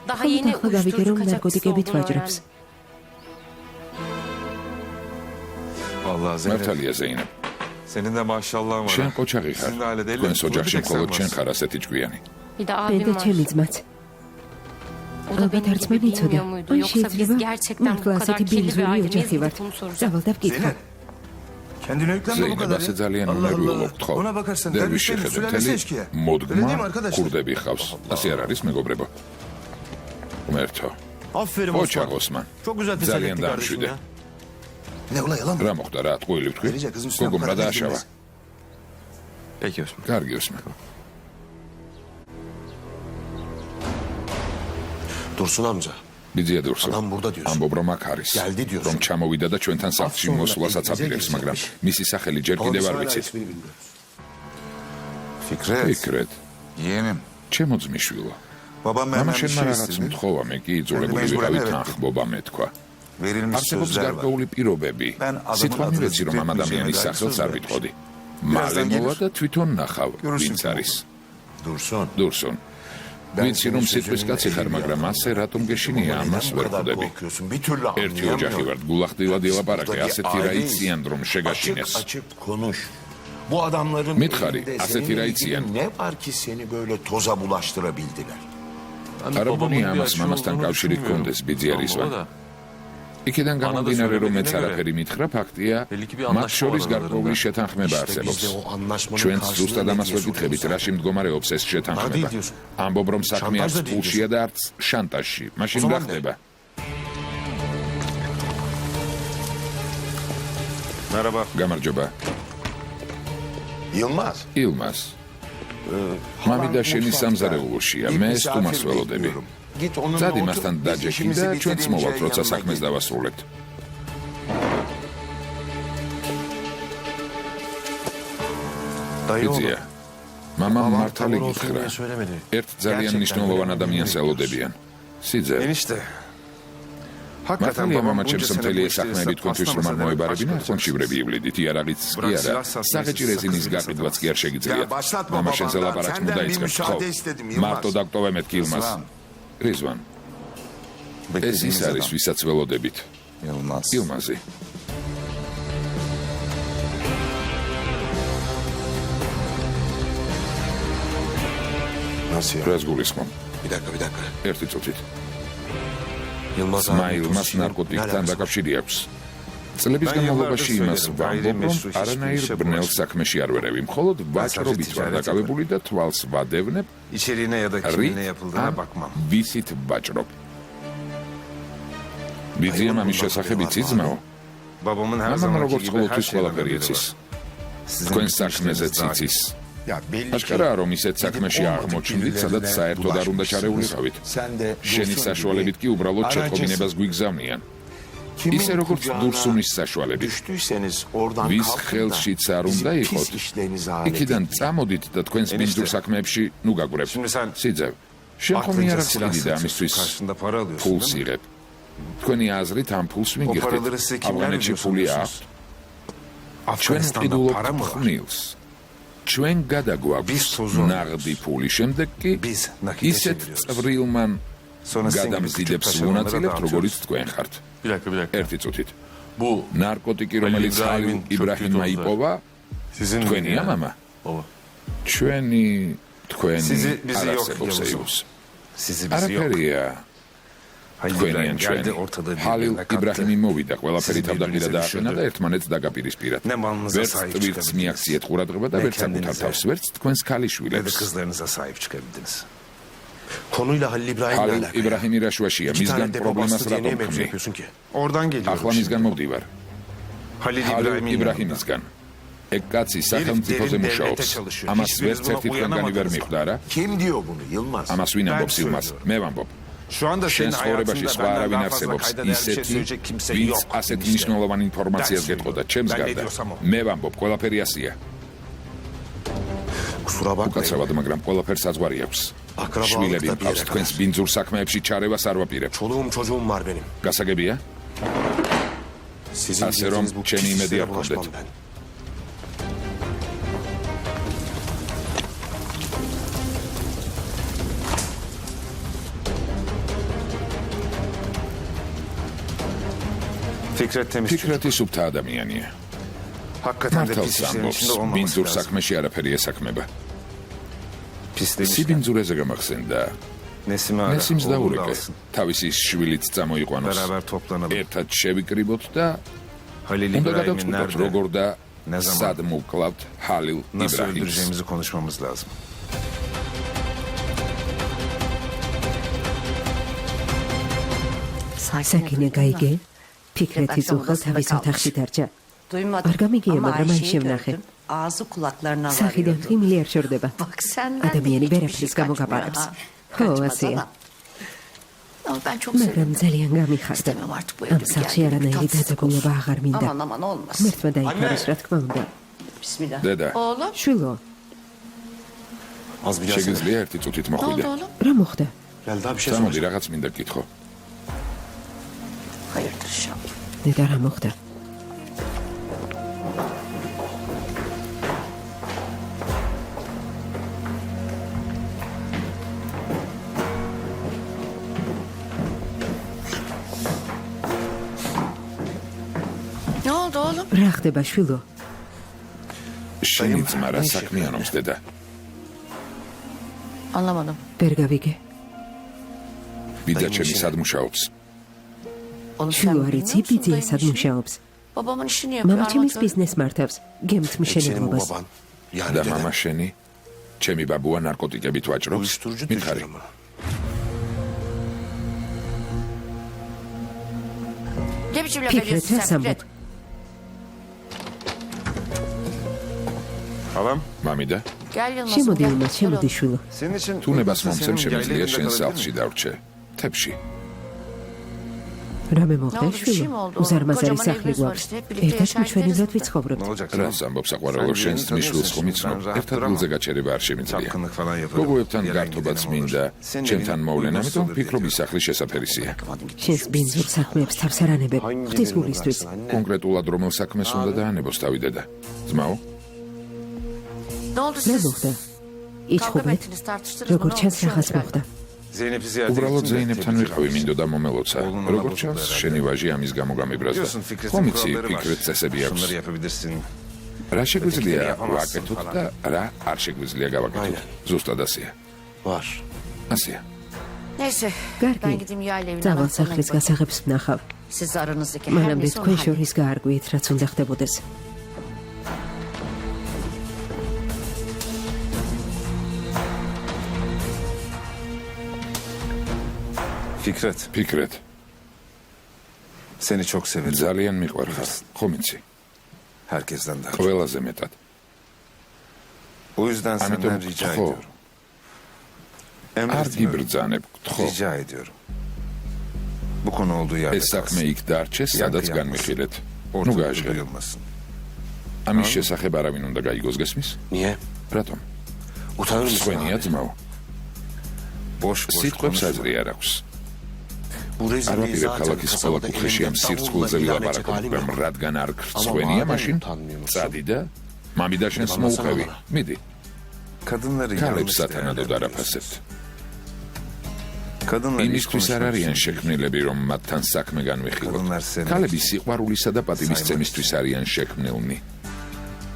Daha ხოლმე yeni ახლა გავიგე, uyuşturucu რომ kaçakçısı ნარკოტიკებით olduğunu ვაჭრობს. öğrendim. Vallahi Zeynep. მართალია ზეინებ. Senin de maşallahın var. შენ ყოჩაღი ხარ. Sizin ailede თქვენს ოჯახში bir tek sen მხოლოდ შენ varsın. ხარ ასეთი ჭკვიანი. Bir de მე abim და var. ჩემი ძმაც. O da ალბათ benim არც gibi მან იცოდა. bilmiyor muydu? ან Yoksa biz შეიძლება gerçekten bu მართლა kadar ასეთი kirli bir ბინძური aileyiz ოჯახი diye ვართ. bunu soracağım. წავალ და ვკითხო. Kendine yüklenme bu ზეინებ kadar ასე ya. ძალიან Allah უნერვიულობ Allah. თხოვ. Ona bakarsan დერვიშ dervişlerin შეხედე sülalesi მთელი eşkıya. Öyle მოდგმა değil mi arkadaşlar? ქურდები ხავს. ასე არ არის მეგობრებო? ღმერთო. Aferin Osman. ოჩაღ ოსმან. Çok güzel teselli ძალიან ettin kardeşim დამშვიდე. ya. Ne ulan yalan mı? რა მოხდა რა ტყუილი ვთქვი? Vereceğiz, kızın üstüne გოგომ რა para დააშავა? vermez. Peki Osman. კარგი ოსმან. Dursun amca. ბიძია დურსო. Adam burada diyorsun. ამბობ რომ აქ არის. Geldi diyorsun. რომ ჩამოვიდა და ჩვენთან სახლში Afsonla მოსვლასაც bize აპირებს, gitmiş. მაგრამ მისი სახელი ჯერ Ama კიდევ biz არ hala ვიცით. ismini bilmiyoruz. Fikret. ფიქრეთ, Yeğenim. ჩემო ძმისშვილო. Babam მამა benden bir შენმა şey რაღაც istedi. მთხოვა, მე კი იძულებული მეზურა ვიყავი მევეთქი. თანხმობა მეთქვა. Verilmiş არსებობს sözler var. გარკვეული პირობები. Bən adamın სიტყვა adını მივეცი რომ ამ ზრდეთ ადამიანის მიშენე სახელს და არ ის ვიტყოდი. Birazdan მალე მოვა gelir. და თვითონ ნახავ, Görürsün ვინც kim არის. Dursun. დურსონ. ვიცი რომ სიტყვის კაცი ხარ, მაგრამ ასე რატომ გეშინია ამას Neden bu ვერ kadar ხვდები. korkuyorsun? Bir türlü ერთი ოჯახი anlayamıyorum. ვართ, გულახდილად ელაპარაკე, Buradaki ასეთი რა aileyiz. იციან რომ Açık შეგაშინეს. açık konuş. Bu adamların Mitxari, elinde aseti seninle raitsien. ilgili ne var ki seni böyle toza bulaştırabildiler? არ მგონია ამას მამასთან კავშირი გქონდეს ბიძიარისვან. იქიდან გამომდინარე რომ მეც არაფერი მითხრა, ფაქტია, მათ შორის გარკვეული შეთანხმება İşte biz არსებობს. de o anlaşmanın ჩვენც karşılığında ზუსტად ne ამას diye ვეკითხებით, soruyorsun? რაში მდგომარეობს ეს შეთანხმება. Nadi diyorsun. ამბობ რომ საქმე არც შანტაჟი პულშია და არც შანტაჟში. მაშინ რა ოზომამდე. ხდება? Merhaba. გამარჯობა. Yılmaz. ილმას. მამი და შენი სამზარეულოშია, მე Bir სტუმარს misafir ველოდები. bekliyorum. Git onunla ძადი otur, მასთან biz დაჯექი işimizi და ჩვენც bitirince მოვალთ, როცა yanına საქმეს gel. დავასრულებთ. Dayı oğlum. ბიძია. მამამ Babam მართალი tavır olsun გითხრა. diye söylemedi. ერთ ძალიან Gerçekten მნიშვნელოვან böyle ადამიანს bekliyoruz. ელოდებიან. სიძე. Enişte. Hakikaten მართალია babam მამა bunca ჩემს sene მთელი bu ეს işleri საქმეები თქვენთვის რომ არ paslamaza demek მოებარებინა, başka ხონჩივრები ივლიდით, იარაღიც კი Bırak არა. silah satmayı, სახეჭი siz რეზინის sakız გაყიდვაც კი არ Ya შეგიძლიათ. başlatma მამა შენზე babandan. ლაპარაკს Senden უნდა bir იწყებს, ხო? müsaade istedim Yılmaz. მარტო დაგტოვე მეთქი ილმას. რიзвან. ეს ის არის, ვისაც ველოდებით. Yılmaz. ილმაზი. Nasıl ya? რას გულისხმობ? Bir dakika. ერთი წუთით. Yılmaz სმაილმას ნარკოტიკთან დაკავშირი აქვს. წლების განმავლობაში იმას ვამბობ, რომ არანაირ ბნელ საქმეში არ ვერევი, მხოლოდ ვაჭრობით ვარ დაკავებული და თვალს ვადევნებ, İçeriğine ya da რით kiminle yapıldığına ან bakmam. ვისით ვაჭრობ. ბიძია მამის შესახებ იცი ძმაო? Babamın her მამამ zamanki როგორც gibi her ყოველთვის şeyden ყველაფერი haberi იცის. var. Sizin თქვენ bütün საქმეზეც işleriniz dahil. იცის. Ya belli ki აშკარაა რომ ისეთ საქმეში აღმოჩნდით, სადაც საერთოდ არ უნდა ჩარეულიყავით. Sen de შენი საშუალებით კი უბრალოდ შეტყობინებას გვიგზავნიან. ისე როგორც დურსუნის საშუალებით. düştüyseniz oradan ვის kalkın da ხელშიც არ უნდა bizim იყოთ, pis işlerinize alet იქიდან წამოდით და თქვენს ბინძურ საქმეებში ნუ გაგვრებთ. Şimdi sen სიძევ. შენ ხომ aklınca იარაღს silah დიდი და satıyorsun, ამისთვის karşında para alıyorsun ფულს değil mi? იღებ. თქვენი აზრით ამ ფულს ვინ O paraları size გიხდით? kimler ავღანეთში veriyor ფული sanıyorsunuz? აქვს. ჩვენ Afganistan'da ყიდულობთ para mı var? ხმილს. ჩვენ გადაგვაქვს Biz tozu ნაღდი ფული, შემდეგ კი Biz nakite ისეთ çeviriyoruz. წვრილმან Sonra sizin gibi küçük გადამზიდებს taşeronlara ვუნაწილებთ, dağıtıyoruz. როგორც თქვენ ხართ. Bir dakika. ერთი წუთით. Bu ნარკოტიკი, რომელიც ხალილ იბრაჰიმმა იპოვა, sizin თქვენია მამა? Baba. ჩვენი თქვენი Bizi არ yok არსებობს Yavuz. ეუს. Sizi bizi yok. არაფერია Halil თქვენიან İbrahim geldi ჩვენი. ortada ჰალილ birbirine იბრაჰიმი kattı. მოვიდა, ყველაფერი Sizin თავდაპირა birbirinize დააყენა და düşürdü. ერთმანეთს დაგაპირისპირათ. Ne malınıza ვერც sahip ტვირთს çıkabildiniz. მიაქციეთ ყურადღება და Ne ვერც საკუთარ kendinize. თავს, ვერც თქვენს Ne de ქალიშვილებს. kızlarınıza sahip çıkabildiniz. konuyla Halil İbrahim'le ჰალილ alakalı. იბრაჰიმი რა შუაშია, İki მისგან tane depo პრობლემას bastı diye niye რატომ mevzu ხმი? yapıyorsun ki? Oradan geliyorum. ახლა მისგან მოვდივარ. Halil ჰალილ İbrahim'in yanında. იბრაჰიმისგან. ეგ კაცი სახელმწიფოზე derin მუშაობს. devlete çalışıyor. ამას Hiçbiriniz ვერც buna ერთი თქვენგანი ვერ uyanamadınız. მიხვდა რა. Kim diyor bunu Yılmaz? ამას ვინ ამბობს ილმას? söylüyorum. მე ვამბობ. Şu anda შენ senin ცხოვრებაში hayatında სხვა benden არავინ daha fazla არსებობს kayda değer bir şey ისეთი, söyleyecek kimse ვინც yok. ასეთ enişte. მნიშვნელოვან ინფორმაციას Ben გეტყოდა söylüyorum. ჩემს Ben ne გარდა. diyorsam o. მე ვამბობ, ყველაფერი ასია. Kusura bakmayın. უკაცრავად, მაგრამ ყველაფერს საძღვარი აქვს. Aqrabalık შვილები da bir მყავს, yere თქვენს kadar. ბინძურ საქმეებში ჩარევას არ ვაპირებ. Çoluğum çocuğum var benim. გასაგებია? Sizin Ასე რომ bildiğiniz bu ჩემი pis იმედი işlere არ bulaşmam გქონდეთ. ben. Fikret temiz çocuk. ფიქრეთი სუფთა ადამიანია. Hakikaten de მართალს pis işlerin ამბობს, içinde olmaması ბინძურ lazım. საქმეში არაფერი ესაქმება. Pis demişken. სიბინძურეზე გამახსენდა. Nesimi ara. ნესიმს oğlu da დაურეკე, alsın. თავისი შვილიც წამოიყვანოს. Beraber toplanalım. ერთად შევიკრიბოთ და Halil უნდა İbrahim'i გადავწყვიტოთ nerede, როგორ და Ne zaman? სად მოვკლავთ ჰალილ nasıl იბრაჰიმს. öldüreceğimizi konuşmamız lazım. საკინე გაიგე ფიქრეთი ზუხა თავის ოთახში დარჩა Duymadım. არ გამიგია Ama მაგრამ Ayşe'yi აი შევნახე gördüm. Ağzı kulaklarına სახიდან varıyordu. ღიმილი არ შორდება Bak senden de ადამიანი hiçbir ვერაფრის şey გამოგაბარებს kaçmıyor, ha. ხო Kaçmaz ასეა adam. Ama ben çok მაგრამ seviyorum. ძალიან გამიხარდა İstemem artık bu ამ evde bir სახლში gerginlik, არანაირი tatsızlık დაძაბულობა olsun. აღარ მინდა Aman aman olmaz. ღმერთმა დაიფარის რა თქმა უნდა Bismillah. დედა, Oğlum შვილო Az bir gelsene. შეგიძლია ერთი წუთით ne oldu მოხვიდე? oğlum? რა მოხდა Gel daha bir şey წამოდი, soracağım. რაღაც მინდა გკითხო. Hayırdır inşallah. დედა რა მოხდა Ne oldu oğlum? რა ხდება შვილო შენი ძმა რა საქმე ანობს დედა? Anlamadım. ვერ გავიგე ბიძა ჩემი სად მუშაობს? Oğlum sen შვილო არ bilmiyor იცი musun ბიძი dayımın ესად işini? მუშაობს Babamın işini yapıyor. მამაჩემის armatör. ბიზნეს მართავს გემთ Senin bu მშენებლობას baban. Yani და deden. მამა შენი? ჩემი ბაბუა ნარკოტიკებით ვაჭრობს? Uyuşturucu მითხარი. tüccarı mı? Ne biçim laf ფიქრეთ ediyorsun რა sen სამბობ Fikret? Halam, მამიდა, Gel Yılmaz'ım შემოდი gel. ილმაც Gel შემოდი oğlum. შვილო senin için თუ ნებას uygunsa მომცემ senin შემიძლია yayla შენ evinde სახლში kalabilir miyim? დავრჩე. თებში. რამე Ne მოხდა oldu bir şey mi შვილო oldu? უზარმაზარი Kocaman სახლი evimiz var გვაქვს işte. Hep birlikte ერთად yaşar მშვენივრად gideriz burada. ვიცხოვრობთ Ne olacak? რას ამბობს საყვარელო Sen შენს yeni მიშვილს tanıyorsun, ხომ იცნობ? ben rahat ერთად duramam. გულზე გაჩერება არ შემიძლია. Çapkınlık falan yaparım. გოგოებთან Bir yere გართობაც gidelim მინდა, olur. Senin ჩემთან evin მოვლენ, uygunsuz ამიტომ olur ვფიქრობ diye ის სახლი შესაფერისია. შენს ბინძურ საქმეებს თავს არ ანებებ Hangi ღვთის birini გულისთვის versin anne? კონკრეტულად რომელ საქმეს უნდა დაანებოს თავი დედა? ძმაო, Ne oldu რა siz? მოხდა Kavga mı იჩხუბეთ ettiniz, tartıştınız mı? როგორ Ne oldu? ჩანს Bir şey რაღაც olmuş galiba. მოხდა Zeynep'i ziyaret უბრალოდ ettim de ზეინებთან tebrik ვიყავი, ediyorum. მინდოდა მომელოცა. Oğlunun როგორ bozuldu ჩანს, herhalde. შენი ვაჟი ამის გამო გამიბრაზდა. Biliyorsun Fikret'in ხომ იცი, kuralları var. ფიქრეთ წესები აქვს. Şunları yapabilirsin. რა შეგვიძლია yapamazsın ვაკეთოთ falan. და რა არ შეგვიძლია გავაკეთოთ. Aynen. ზუსტად ასეა. Var. ასეა. Neyse. Gargi. Ben gideyim yayla evine. ძავალ anahtarına სახლის bakayım. გასაღებს ვნახავ Siz aranızdaki her მანამდე neyse onu თქვენ halledin. შორის გაარკვიეთ რაც უნდა ხდებოდეს Fikret, ფიქრეთ, seni çok severim. ძალიან მიყვარხარ. ხომ იცი? Herkesten daha çok. ყველაზე მეტად. O yüzden Amიტომ senden rica გთხოვ, ediyorum. არ Emretmiyorum. გიბრძანებ, გთხოვ. Rica ediyorum. Bu konu olduğu yerde ეს საქმე იქ დარჩეს, Yan სადაც kıyamaz. განვიხილეთ. ნუ ortalıkta გააშღე. duyulmasın. ამის შესახებ არავინ უნდა გაიგოს გესმის? Niye? რატომ? Utanır mısın სხვენია abi? ძმაო. Boş boş სიტყვებს konuşma. აზრი არ აქვს. Bu არ rezilliği ვაპირებ zaten ქალაქის ყველა kasabada კუთხეში ამ elinde სირცხულზე davulla ilan edecek halim ვილაპარაკობ, yok. რადგან არ Ama გრცხვენია madem მაშინ? utanmıyorsun. წადი და მამიდა შენს Bana მოუყევი. sana. მიდი. Kadınları ქალებს yanlış სათანადოდ değerlendiriyorsun. არაფასებთ. Kadınlar hiç იმისთვის არ არიან konuşmak için. შექმნილები, რომ მათთან საქმე განვიხილოთ. Kadınlar seni ქალები სიყვარულისა და პატივისცემისთვის საიმედიცინო. არიან შექმნილნი.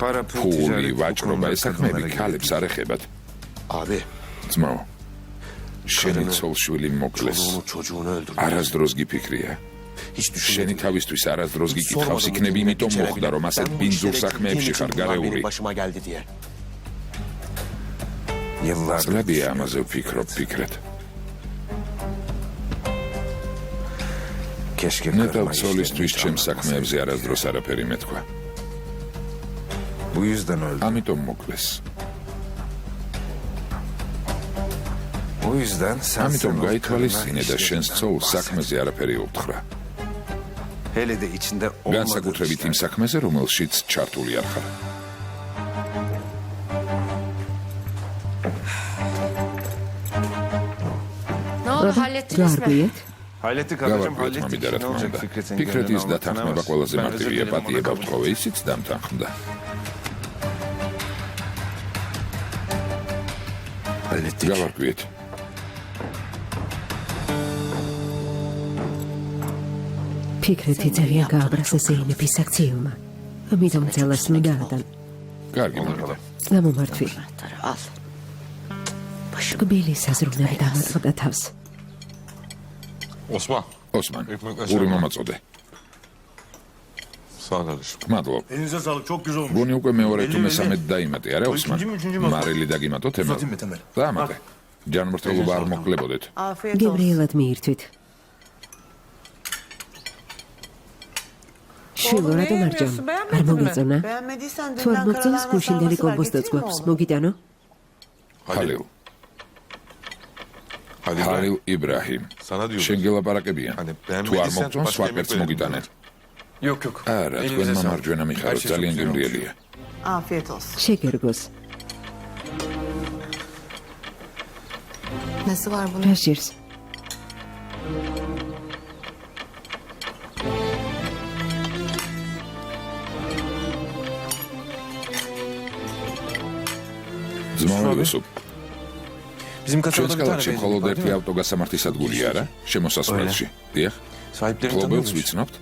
para pul ფული, ticaret bu ვაჭრობა, konular ეს საქმეები kadınlara ქალებს gerekli. არ ეხებათ. Abi ძმაო, შენი Kadını, ცოლ-შვილი მოკლეს. çocuğunu öldürdü. არასდროს გიფიქრია. Hiç შენი düşünmedim. თავისთვის არასდროს გიკითხავს Sormadım იქნები, dinlemek იმიტომ içeri მოხდა, bile. რომ ასეთ Ben bu ბინძურ işlere საქმეებში gittiğim ხარ için bunlar გარეული. benim başıma geldi diye. Yıllardır წლებია düşünüyorum. ამაზე ვფიქრობ, ფიქრეთ. Keşke ნეტელ karıma işlerimi ცოლისთვის hiç ჩემს anlatmasaydım. საქმეებზე არასდროს არაფერი მეთქვა. Bu yüzden öldü. ამიტომ მოკლეს. O yüzden sen ამიტომ sen o გაითვალისწინე და kadınlar შენს işlerinden ცოლს bahset. საქმეზე არაფერი უთხრა. Hele de içinde olmadığı განსაკუთრებით იმ işler. საქმეზე, რომელშიც ჩართული არ ხარ. Ne oldu hallettiniz mi? გაარკვიეთ Hallettik abicim გავარკვიეთ hallettik. მამიდა რა Ne თქმა olacak უნდა. Fikret'in ფიქრეთის gönlünü almak ne დათანხმება var? ყველაზე Ben özür მარტივია, dilerim, ona პატიება kabul ვთხოვე, ისიც დამთანხმდა. Hallettik. გავარკვიეთ. ფიქრეთი ძალიან გააბრაზა ზეინების აქციელმა ამიტომ ძალას ნუ დაადან. კარგი მოკიდე. გამომართვი. Al. კბილი საზრუნავი დამატყდა თავს. Osman. ოსმან, ური მომაწოდე. Sağ ol kardeşim. მადლობ. Elinize sağlık, çok güzel olmuş. გონი უკვე მეორე თუ ელი, მესამე დაიმატე, არა ოსმან? üçüncü masla. მარილი დაგიმატო თემელ. Uzatayım mı Temel? დაამატე. ჯანმრთელობა არ მოკლებოდეთ. Afiyet olsun. გებრიელად მიირთვით. შვილო, რატომ არ ჯამ? არ მოგეწონა? Beğenmediysen თუ არ dünden მოგწონს karalahana გუშინდელი sarması var. კომპოსტოც Getireyim mi გვაქვს. oğlum? მოგიტანო? ხალილ. Hadi ხალილ იბრაჰიმ. Sana diyorum. შენ გელაპარაკებიან. Hani თუ არ beğenmediysen მოგწონს, başka yemek ვაკერც verelim. მოგიტანეთ. Yok yok. არა, Elinize თქვენმა sağlık. მარჯვენა მიხაროთ, Her şey çok ძალიან güzel olmuş. გემრიელია. Afiyet olsun. შეგერგოს. Nesi var bunun? რა ჟერს? ძმაო იუსუფ, Bizim ჩვენს kasabada bir tane ქალაქში benzin მხოლოდ var ერთი değil mi? ავტოგასამართი სადგურია, არა? შემოსასვლელში. დიახ. Sahiplerini ფლობელს tanıyor musun? ვიცნობთ?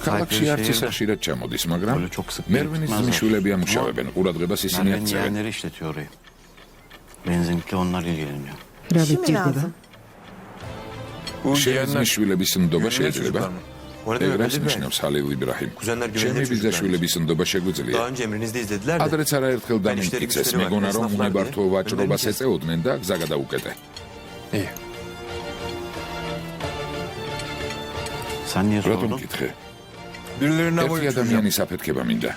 ქალაქში არც ისე ხშირად ჩამოდის, მაგრამ Böyle çok sık მერვენის ძმისშვილები ამუშავებენ, qurადღებას ისინი Merve'nin აქცევენ. yeğenleri işletiyor orayı. Benzinlikle onlar ilgileniyor. რა Şimdi გჭირდება? lazım. Bu შენი yeğenler ძმისშვილების ნდობა güvenilir შეიძლება? çocuklar mı? O ne demek ეგრეს Ali Bey? ნიშნავს ხალილ იბრაჰიმ. Kuzenler ჩემი güvenilir çocuklar. ბიძაშვილების ნდობა შეგვიძლია. Daha önce emrinizde izlediler de. ადრეც არაერთხელ Ben işleri დამიმტკიცეს, güçleri var, მეგონა რომ esnaflar უნებართო diye. ვაჭრობას Önlerinde ეწეოდნენ და გზა გადაუკეტე. İyi. Sen niye რატომ sordun? მკითხე? Birilerine ერთი boy uçuracağım. ადამიანის აფეთქება მინდა.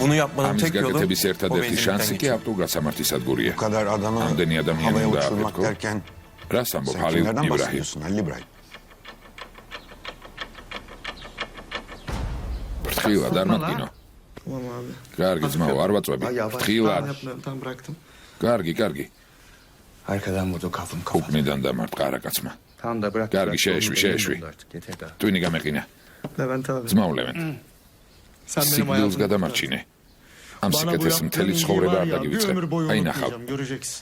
Bunu yapmanın ამის tek yolu გაკეთების o ერთადერთი benzinlikten შანსი კი geçiyor. ავტოგასამართი სადგურია. Bu kadar adamı Ამდენი ადამიანი havaya უნდა uçurmak აფეთქო. derken რას ამბობ sen ხალილ kimlerden იბრაჰიმ? bahsediyorsun Halil İbrahim? ფრთხილად არ მაგინო. კარგი ძმაო, არ ვაწვევი. ფრთხილად. Tam bıraktım. კარგი, კარგი. Arkadan vurdu kaldım kafam. უკნიდან დამარტყა არაკაცმა. Tamam da bırak. Კარგი, შეეშვი, შეეშვი. Yeter daha. ტვინი გამეყინა. Levent abi. ძმაო ლევენტ. Sen benim სიკვდილს hayatımda. გადამარჩინე. ამ Bana bu სიკეთეს yaptığın მთელი iyiliği ცხოვრება var არ ya, bir დაგივიწყებ. ömür boyu აი ნახავ. unutmayacağım, göreceksin.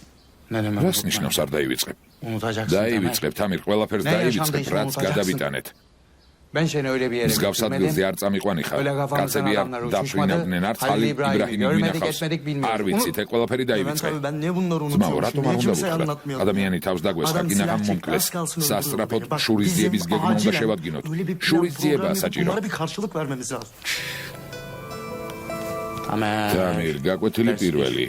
Ne demek? რას ნიშნავს არ დაივიწყებ? Unutacaksın. დაივიწყებ, ამირ ყველაფერს Ne დაივიწყებ, yaşandıysa რაც unutacaksın. გადავიტანეთ. Ben seni öyle bir yere მსგავს ადგილზე არ წამიყვანი ხარ. Öyle kafamızdan კაცები არ adamlar uçuşmadı. დაფრინავდნენ, არც Halil ხალილ İbrahim'i იბრაჰიმი görmedik, გვინახავს. etmedik, bilmiyoruz. არ vicით, ეგ ყველაფერი Levent დაივიწყე. abi ben niye bunları ძმაო, unutuyorum? რატომ Niye არ უნდა kimseye უთხრა? anlatmıyorum? ადამიანი თავს დაგვესხა, Adam გინაღამ silah çekti, მომკლეს. az kalsın სასტრაფოდ öldürürdü. Bak, შურის bizim ძიების გეგმა უნდა acilen შევადგინოთ. öyle bir plan, შურის ძიება program yapıp საჭირო. bunlara bir karşılık vermemiz lazım. Tamam. დამირ, გაკვეთილი პირველი.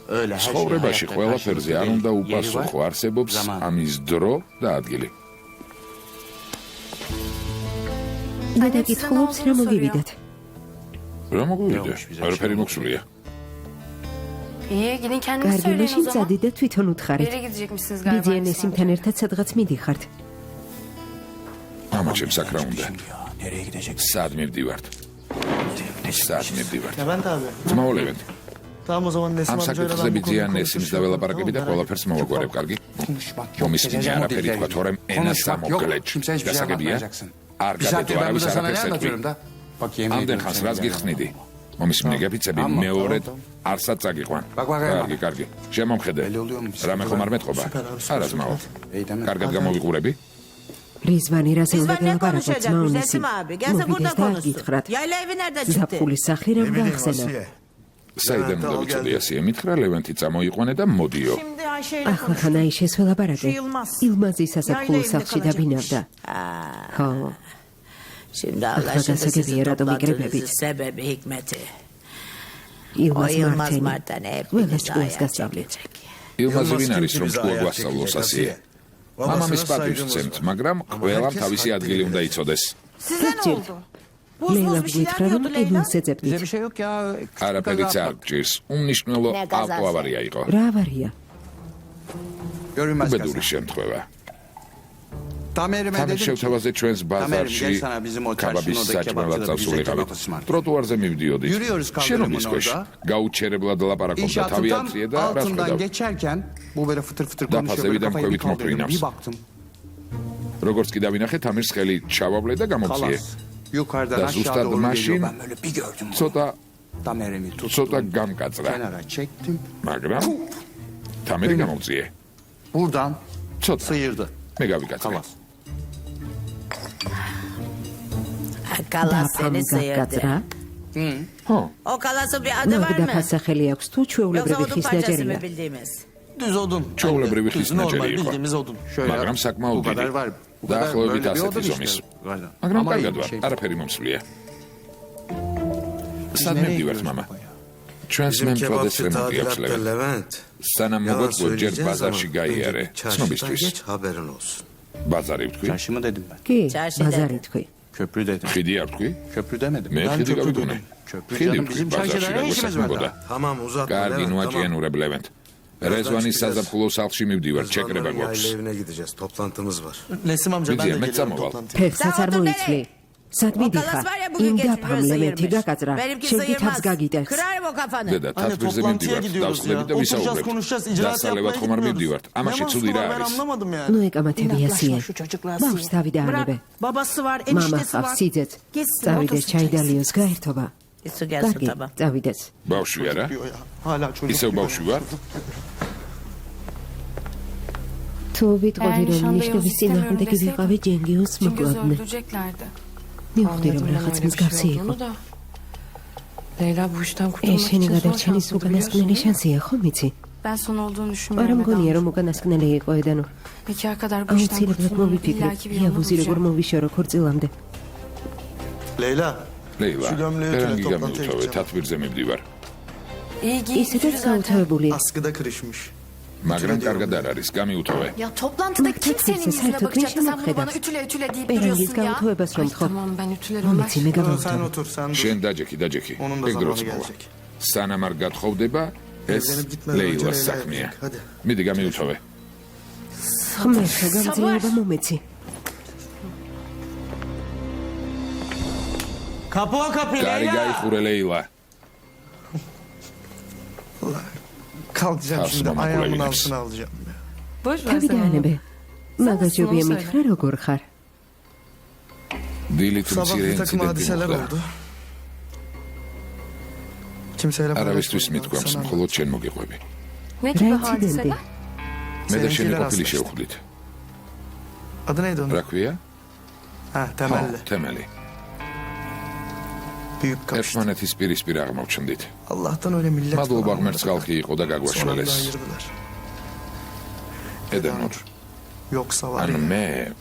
Öyle her şey ცხოვრებაში hayatta ყველაფერზე არ karşılıklı უნდა değil. უპასუხო, Yeri var, არსებობს zaman. ამის დრო და ადგილი. დედა კითხულობს რა მოგივიდათ. რა მოგვივიდე? არაფერი მოხსულია. İyi gidin kendiniz კარგი, söyleyin o მაშინ zaman. წადი და თვითონ უთხარით. Nereye gidecekmişsiniz galiba? ბიძიან ესიმთან ერთად სადღაც მიდიხართ. მამა ჩემს აქ რა უნდა? Nereye gidecek? სად მივდივართ? სად მივდივართ? Levent abi. ძმაო ლევენტ, Tamam o zaman Nesim ამ amcayla საკითხზე ben bu ბიძიან konuyu ესიმს konuşurum. დაველაპარაკები და Tamam, ყველაფერს მოვაგვარებ, კარგი? Konuşmak yok. მომისმინე Geçeceğim o არაფერი dilleri. თქვა, თორემ ენას Konuşmak yok. ამოგლეჭ. Kimseye hiçbir şey გასაგებია? anlatmayacaksın. არ Bir saattir გადადო ben არავის burada sana ne არაფერს ეთქვი. anlatıyorum da? Bak yemin ამდენ ediyorum ხანს seni რას bir გიხსნიდი? მომისმინე გაფიცები ამა, მეორედ ამა. არსად წაგიყვან. ბაკ, ბაკ, კარგი, კარგი. შემომხედე. ელი ულიო, რამე ხომ არ მეტყობა? Süper abi, süper, არა ძმაო. İyi tamam. კარგად გამოვიყურები? რიзвანი რაზე უნდა Rizvan ne გელაპარაკოთ konuşacakmış ძმაო Nesim ნესიმ. abi? Gelse burada მოვიდეს და konuşsun. გითხრათ. Yayla evi nereden çıktı? ზაფხულის სახლი რა გაახსენა. საიდან უნდა ვიცოდი ასე? მითხრა ლევენტი წამოიყვანე და მოდიო. Şimdi Ayşe ile ახლა konuş. ხან აიშეს ველაპარაკე. Şu Yılmaz. ილმაზის სასაფხულო სახლში დაბინავდა. ხო, Şimdi Akla anlaşıldı gelse sizin gibi yaradım, toplantınızın İgrebebit. sebebi hikmeti. O ილმაზ Yılmaz მარტენი. Mart'tan ყველას hepiniz ჭკუას ayağa გასწავლით. çekecek. ილმაზი ვინ არის რომ ჭკუა გვასწავლოს ასე? მამამის პატივს ვცემთ, მაგრამ ყველამ თავისი ადგილი უნდა იცოდეს. Size ne Kaçırdı. oldu? Buz ლეილა buz bir şeyler გვითხრა რომ diyordu Leyla. ყიდულს Bize ეძებდით. bir şey yok ya. არაფერიც არ გჭირს. უმნიშვნელო Ne gazası? ავტოავარია იყო. რა ავარია? Görünmez უბედური kasa. შემთხვევა. Tamerime თამის dedim ki. შევთავაზე ჩვენს ბაზარში gel sana bizim otel, კაბაბის şunu da საჭმელად kebapçıda bize წავსულიყავით. kebab ısmarla. ტროტუარზე მივდიოდით. Yürüyoruz kaldırımın შენობის ქვეშ orada. გაუჩერებლად ლაპარაკობდა, İnşaatın თავი tam აწია და რას altından ხედავ. geçerken bu böyle fıtır fıtır Daha konuşuyor. fazla Böyle evden kafayı bir koyup kaldırdım. mokrinams. Bir baktım. როგორც კი დავინახე, თამის ხელი ჩავავლე და გამოწიე. Kalas. Yukarıdan Da aşağı zustad doğru maşin. geliyor. Ben böyle bir gördüm. ცოტა Tamerimi tuttum. ცოტა გამკაცრა, Kenara çektim. მაგრამ თამერი გამოწიე. Buradan ცოტა sıyırdı. მე გავიკაცრე. Kalas. კალას სენი გაგკაცრა? ხო, O კალასობრი მაგ ადევარმა. დაფასახელი აქვს თუ ჩვეულებრივი ხის ნაჯერია? Düz odun. ჩვეულებრივი Düz, ხის normal ნაჯერი იყო. bildiğimiz odun. მაგრამ საკმაოდ დიდი. დაახლოებით ასეთი ზომის. მაგრამ კარგად ვარ, არაფერი მომსვლია. სად მივდივართ, მამა? ჩვენს მემკვიდრეს რემონტი აქვს ლევენ. Სანამ მოგვეწყო ჯერ ბაზარში გაიარე, ცნობისთვის. ბაზარი ვთქვი? Çarşı mı dedim ben? კი, Çarşı ბაზარი თქვი. Köprü dedim. ხიდი არ ვთქვი? Köprü demedim. მე ხიდი გავიგონე. Köprü ხიდი canım ვთქვი, bizim ბაზარში çarşıda ne işimiz var გაგვესაქმებოდა. da? კარგი, ნუაჭიანურებ ლევენთ. რეზვანის საზაფხულო სახლში მივდივარ, ჩეკრება გვაქვს. Nesim amca ben de Bizi, geliyorum Metzamoval. toplantıya. ფეხსაც არ მოიცლი. სად მიდიხარ? კალას ვარია იმ ბუგეკეთ დაფამ ლემენტი გაკაცრა. შენგი თავს გაგიტეხს. ქრაევო კაფანა. დედა, თათბირზე toplantıya მივდივართ, gidiyoruz დავსხდებით და ya. ვისაუბრებთ. Konuşacağız, icraat დასალევად yapmaya ხომ არ gidiyoruz. მივდივართ. Ne ამაში mahsuru ცუდი რა var, ben არის? anlamadım yani. ნუ ეკამათებია სიენ. მაქვს თავი და ანებე. ბაბასი ვარ, მამა ენიშტესი ხავს ვარ. სიძეც. წავიდეს ჩაიდალიოს გაერთობა. ისო კარგი, გასუტაბა. წავიდეს. ბავშვი არა? Diyor ya. Hala çocuk. ისევ ბავშვი ვარ? თუ ვიტყოდი რომ Şanda ნიშნების Yavuz წინააღმდეგი istemiyorum ვიყავი ჯენგიოს Çünkü მოკლავდნენ. öldüreceklerdi. მივხვდი რომ Anladım ben რაღაც öyle bir მსგავსი şey იყო. olduğunu da. Leyla bu işten ეს kurtulmak შენი için zor გადარჩენის şartladı უკანასკნელი biliyorsun. შანსია, ხო მიცი? Ben son olduğunu არა düşünmüyorum. მგონია რომ Eda. უკანასკნელი იყო ედანო. Nikaha kadar bu işten აუცილებლად kurtulmanın მოვიფიქრე, illaki bir yolunu იაბუზი როგორ bulacağım. მოვიშორო ქორწილამდე. Leyla. ლეილა, Şu gömleği ერანგი ötüle გამოვთოვე, toplantıya თათბირზე მივდივარ. İyi giyin ისედაც gücü zaten. გაუთავებულია. Askıda kırışmış. მაგრამ კარგად არ არის, გამიუთოვე. Ya toplantıda Bak, kim senin kimse yüzüne sertlik bakacaktı? Sen nişanı bunu bana kadar. ütüle ütüle deyip Berengiz duruyorsun ya. Gavutovebas Ay romtxo. tamam ben ütülerim მომიცი მე Ömer. Sen გავაუთავე. otur sen dur. შენ დაჯექი, დაჯექი. Onun da ეგ დროს zamanı მოვა. gelecek. სანამ არ გათხოვდება, ეს Evlenip gitmeden önce ლეილას Leyla'ya საქმეა. gidecek, hadi. მიდი გამიუთოვე. ღმერთო გამძლეობა მომეცი. Kapı o kapıyı კარი გაიხურე ლეილა. Kalkacağım Kalsın şimdi ama ayağımın buraya altına alacağım. Boş ver თავი sen onu. დაანებე. მაგაჯობია son მითხრა როგორ ხარ? დილით Sabah მცირე bir takım ინციდენტი hadiseler მოხდა. oldu. Kimseyle არავისთვის paylaşmadım. მithქვამს, Sana- მხოლოდ შენ მოგიყვები. Ne gibi რა ინციდენტი? hadiseler? მე და შენი Seninkiler ყოფილი asmıştı. შევხვდით. Adı neydi onun? რა ქვია? Ha temelli. თემელი. Büyük kapıştı. ერთმანეთის პირისპირ აღმოჩნდით. Allah'tan öyle millet მადლობა falan ღმერთს olmadı. ხალხი იყო და Sonra da გაგვაშველეს. ayırdılar. ედანურ. Yoksa var ანუ ya. მე,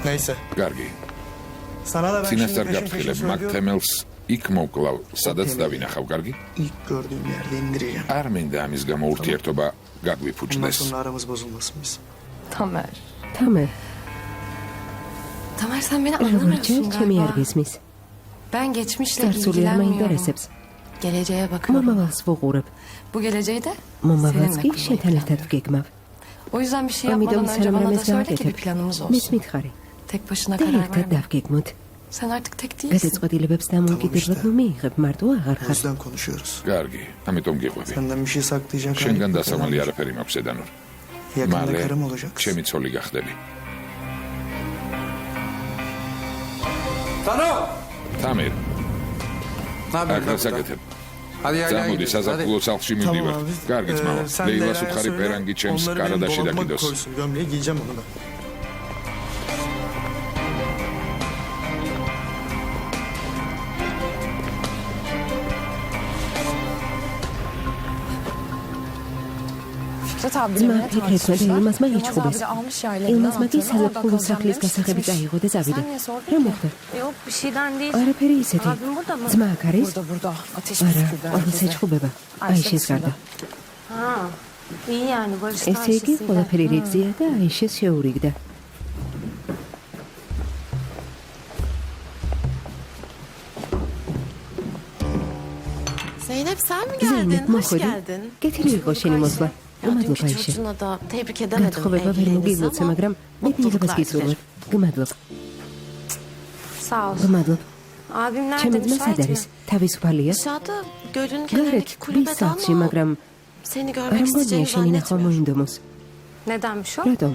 Neyse. კარგი. Sana da ben şimdi წინასწარ peşin peşin გაფრთხილებ, მაგ söylüyorum. თემელს იქ მოვკლავ, სადაც დავინახავ, კარგი? İlk gördüğüm yerde indireceğim. არ მინდა ამის გამო ურთიერთობა Bundan გაგვიფუჭდეს. sonra aramız bozulmasın bizim. Tamer. თამე, Tamer sen beni როგორ anlamıyorsun ჯერ ჩემი არ galiba. გესმის? Ben geçmişle წარსული არ ilgilenmiyorum. მაინტერესებს. Geleceğe bakıyorum. მომავალს ვუყურებ. Bu geleceği de მომავალს seninle კი kurmayı შენთან ერთად planlıyorum. ვგეგმავ. O yüzden bir şey ამიტომ yapmadan önce სანამ bana da რამეს söyle ki bir გავაკეთებ, planımız მის olsun. მითხარი. Tek başına და karar ერთად verme. დავგეგმოთ. Sen artık tek değilsin. გადაწყვეტილებებს დამოუკიდებლად ნუ მიიღებ, მარტო აღარ O ხარ. yüzden konuşuyoruz. კარგი, ამიტომ გიყვები. Senden bir şey saklayacak. შენგან halim yok. დასამალი არაფერი მაქვს ედანურ. Yakında მალე karım olacaksın. ჩემი ცოლი გახდები. Tano! თამერ, Ne აქ yapıyorsun? გასაკეთებ. Hadi ya. წამოდი საზაფხულო სახლში მივდივარ. Tamam abi. კარგი ძმაო. Sen ლეილას Leyla'ya უხარი söyle, პერანგი ჩემს onları benim კარადაში dolabıma დაკიდოს. koysun. Gömleği giyeceğim onu ben. ძმა ფიქრეთმა და ილმაზმა იჩხუბეს. ილმაზმა კი საზაფხულო სახლის გასაღები წაიღო და წავიდა. რა მოხდა? Yok bir şeyden değil. არაფერი ისეთი. Abim burada mı? ძმა აქ არის? Burada. Ateş არა, püskürdü. ყველას ეჩხუბება. აიშეს გარდა. Ha. İyi yani barıştan ესე იგი, ყველაფერი რიგზია და აიშეს შეურიგდა. Zeynep sen mi ზეინებ geldin? Hoş მოხვედი? geldin. კეთილი იყო შენი მოსვლა. მადლობა აიშე. Çocuğuna da tebrik edemedim გათხოვება ვერ evliliğinizi მოგილოცე, ama მაგრამ მეფილებას mutluluklar გისურვებ. dilerim. გმადლობ. Sağ ol. გმადლობ. Abim ჩემი nerede? ძმა სად Müsait mi? არის? თავისუფალია? Dışarıda gölün გარეთ kenarındaki ტბის kulübede სახლში, ama მაგრამ seni არ görmek მგონია isteyeceğini შენი ნახვა zannetmiyorum. მოინდომოს. Nedenmiş o? რატომ?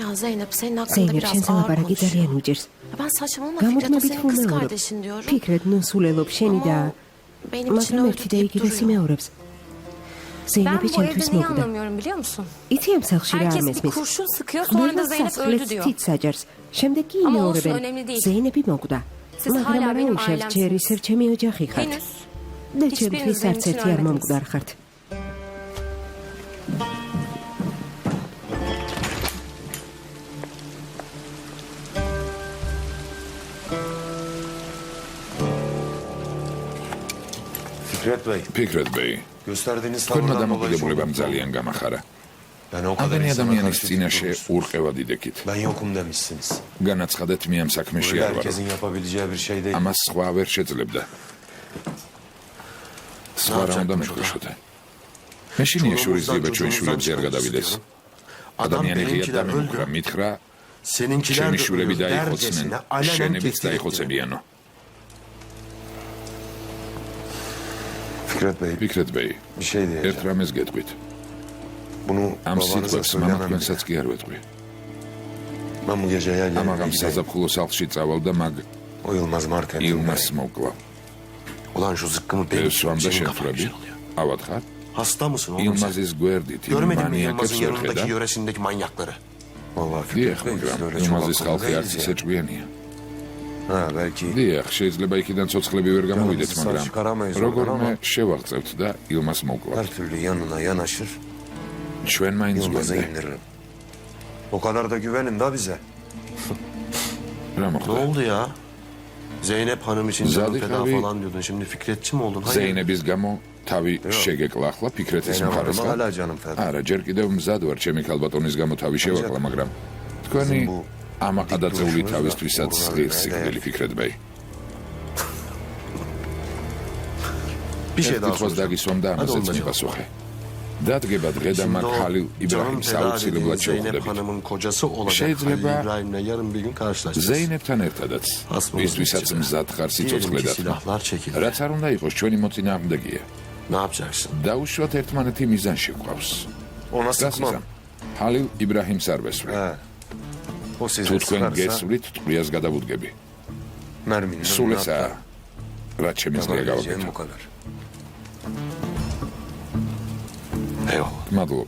Ya Zeynep senin hakkında ზეინებ biraz შენს ağır ლაპარაკი ძალიან konuşuyor. უჭირს. Ben saçmalama Fikret o გამუდმებით senin kız ვუმეორებ. kardeşin diyorum. ფიქრეთ, ნუ სულელობ შენი და Ama benim için მაგრამ öldü ერთი და deyip იგივე duruyor. სიმეორებს. Ben Zeynep'i bu çemtüs evde neyi moguda. anlamıyorum biliyor musun? İtiyem sağşire Herkes bir armesmis. kurşun sıkıyor sonra da Zeynep öldü diyor. Tit sacars. Şimdiki Ama yine olsun, oreben. önemli değil. Zeynep'i moguda. Siz hala benim ailemsiniz. ailemsiniz. Henüz hiçbiriniz De çemtüs benim için sertser tiyarmam ölmediniz. gudar xart. Fikret Bey, ფიქრეთ ბეი, gösterdiğiniz თქვენმა tavırdan dolayı çok დამოკიდებულებამ mutluyum. ძალიან გამახარა. Ben o kadar ამდენი insana ადამიანის karşı წინაშე tutuyoruz. ურყევად idekით. Ben yokum demişsiniz. განაცხადეთ მე ამ საქმეში Bu არ ვარო. herkesin yapabileceği bir şey değil. ამას სხვა ვერ შეძლებდა. სხვა რა უნდა მეთქოშოთე. მე შინია შურის ზიება ჩვენ შულებზე არ გადავიდეს. ადამიანი ღიად დამემუქრა, მითხრა, Seninkiler შენი de შულები ölür დაიხოცნენ, dercesine alenen შენებიც tehdit ettiler. დაიხოცებიანო. Fikret Bey, ფიქრეთ ბეი, bir şey ერთ diyeceğim. რამეს გეტყვით. Bunu ამ babanıza სიტყვებს მამა söylemem თქვენსაც bile. კი არ ვეტყვი. Ben bu gece yer ამაღამ yerine gideyim. საზაფხულო სახლში წავალ და მაგ O Yılmaz Marten'in ილმას მოვკლა. Ulan şu zıkkımı benim ესვამ და senin kafana შეხვდები. güzel oluyor. ავად ხარ? Hasta mısın oğlum sen? ილმაზის გვერდით იმ Görmedin mi მანიაკებს Yılmaz'ın ვერ yanındaki ხედავ? yöresindeki manyakları? Vallahi დიახ, Fikret Bey, მაგრამ siz öyle çok ილმაზის akıllı ხალხი არც değiliz ისე ya. ჭკვიანია. Ha belki. დიახ, შეიძლება იქიდან ცოცხლები ვერ გამოვიდეთ, სახლში მაგრამ კარამაიზ როგორმე შევაღწევთ და ილმას მოვკლავთ. Her türlü yanına yanaşır. ჩვენ მაინც Yılmaz'a გვენდა. indiririm. O kadar da güvenin da bize. რა Ne მოხდა? oldu ya? Zeynep Hanım için canım Zadi feda abi- falan diyordun. Şimdi Fikretçi mi oldun? Hayır. ზეინების გამო თავი შეგეკლა ახლა ფიქრეთის Zeynep Hanım'a მხარესთან. hala canım feda. არა, ჯერ კიდევ მზად ვარ ჩემი ქალბატონის გამო თავი შევაკლა, მაგრამ თქვენი bu ამაყადაწეული დიპლომატიური თავისთვისაც და ღირს ორგანიზაცია. სიკვდილი ფიქრეთ ბეი. Bir şey daha კითხვას soracağım. დაგისვამ და Hadi ამასაც onunla cevap. მიპასუხე. დადგება დღე და Şimdi მაგ o ხალილ canım იბრაჰიმს feda აუცილებლად dediğin Zeynep შევხვდებით. Hanım'ın kocası olacak შეიძლება Halil İbrahim'le yarın bir gün karşılaşacağız. ზეინებთან ერთადაც Asmamız ისთვისაც bitti be. მზად ხარ Diyelim სიცოცხლე ki დათმა. silahlar çekildi. რაც არ უნდა იყოს ჩვენი მოწინააღმდეგეა. Ne yapacaksın? დაუშვათ ერთმანეთი მიზანში გვყავს. Ona რას sıkmam. მიზან? ხალილ იბრაჰიმს არ ვესვრი. He. O თუ size თქვენ sıkarsa გესვლით, ტყუიას გადავუდგები. merminin სულ önüne ესაა, atlar. რაც შემიძლია Yapabileceğim გავაკეთო. bu kadar. Eyvallah. მადლობა.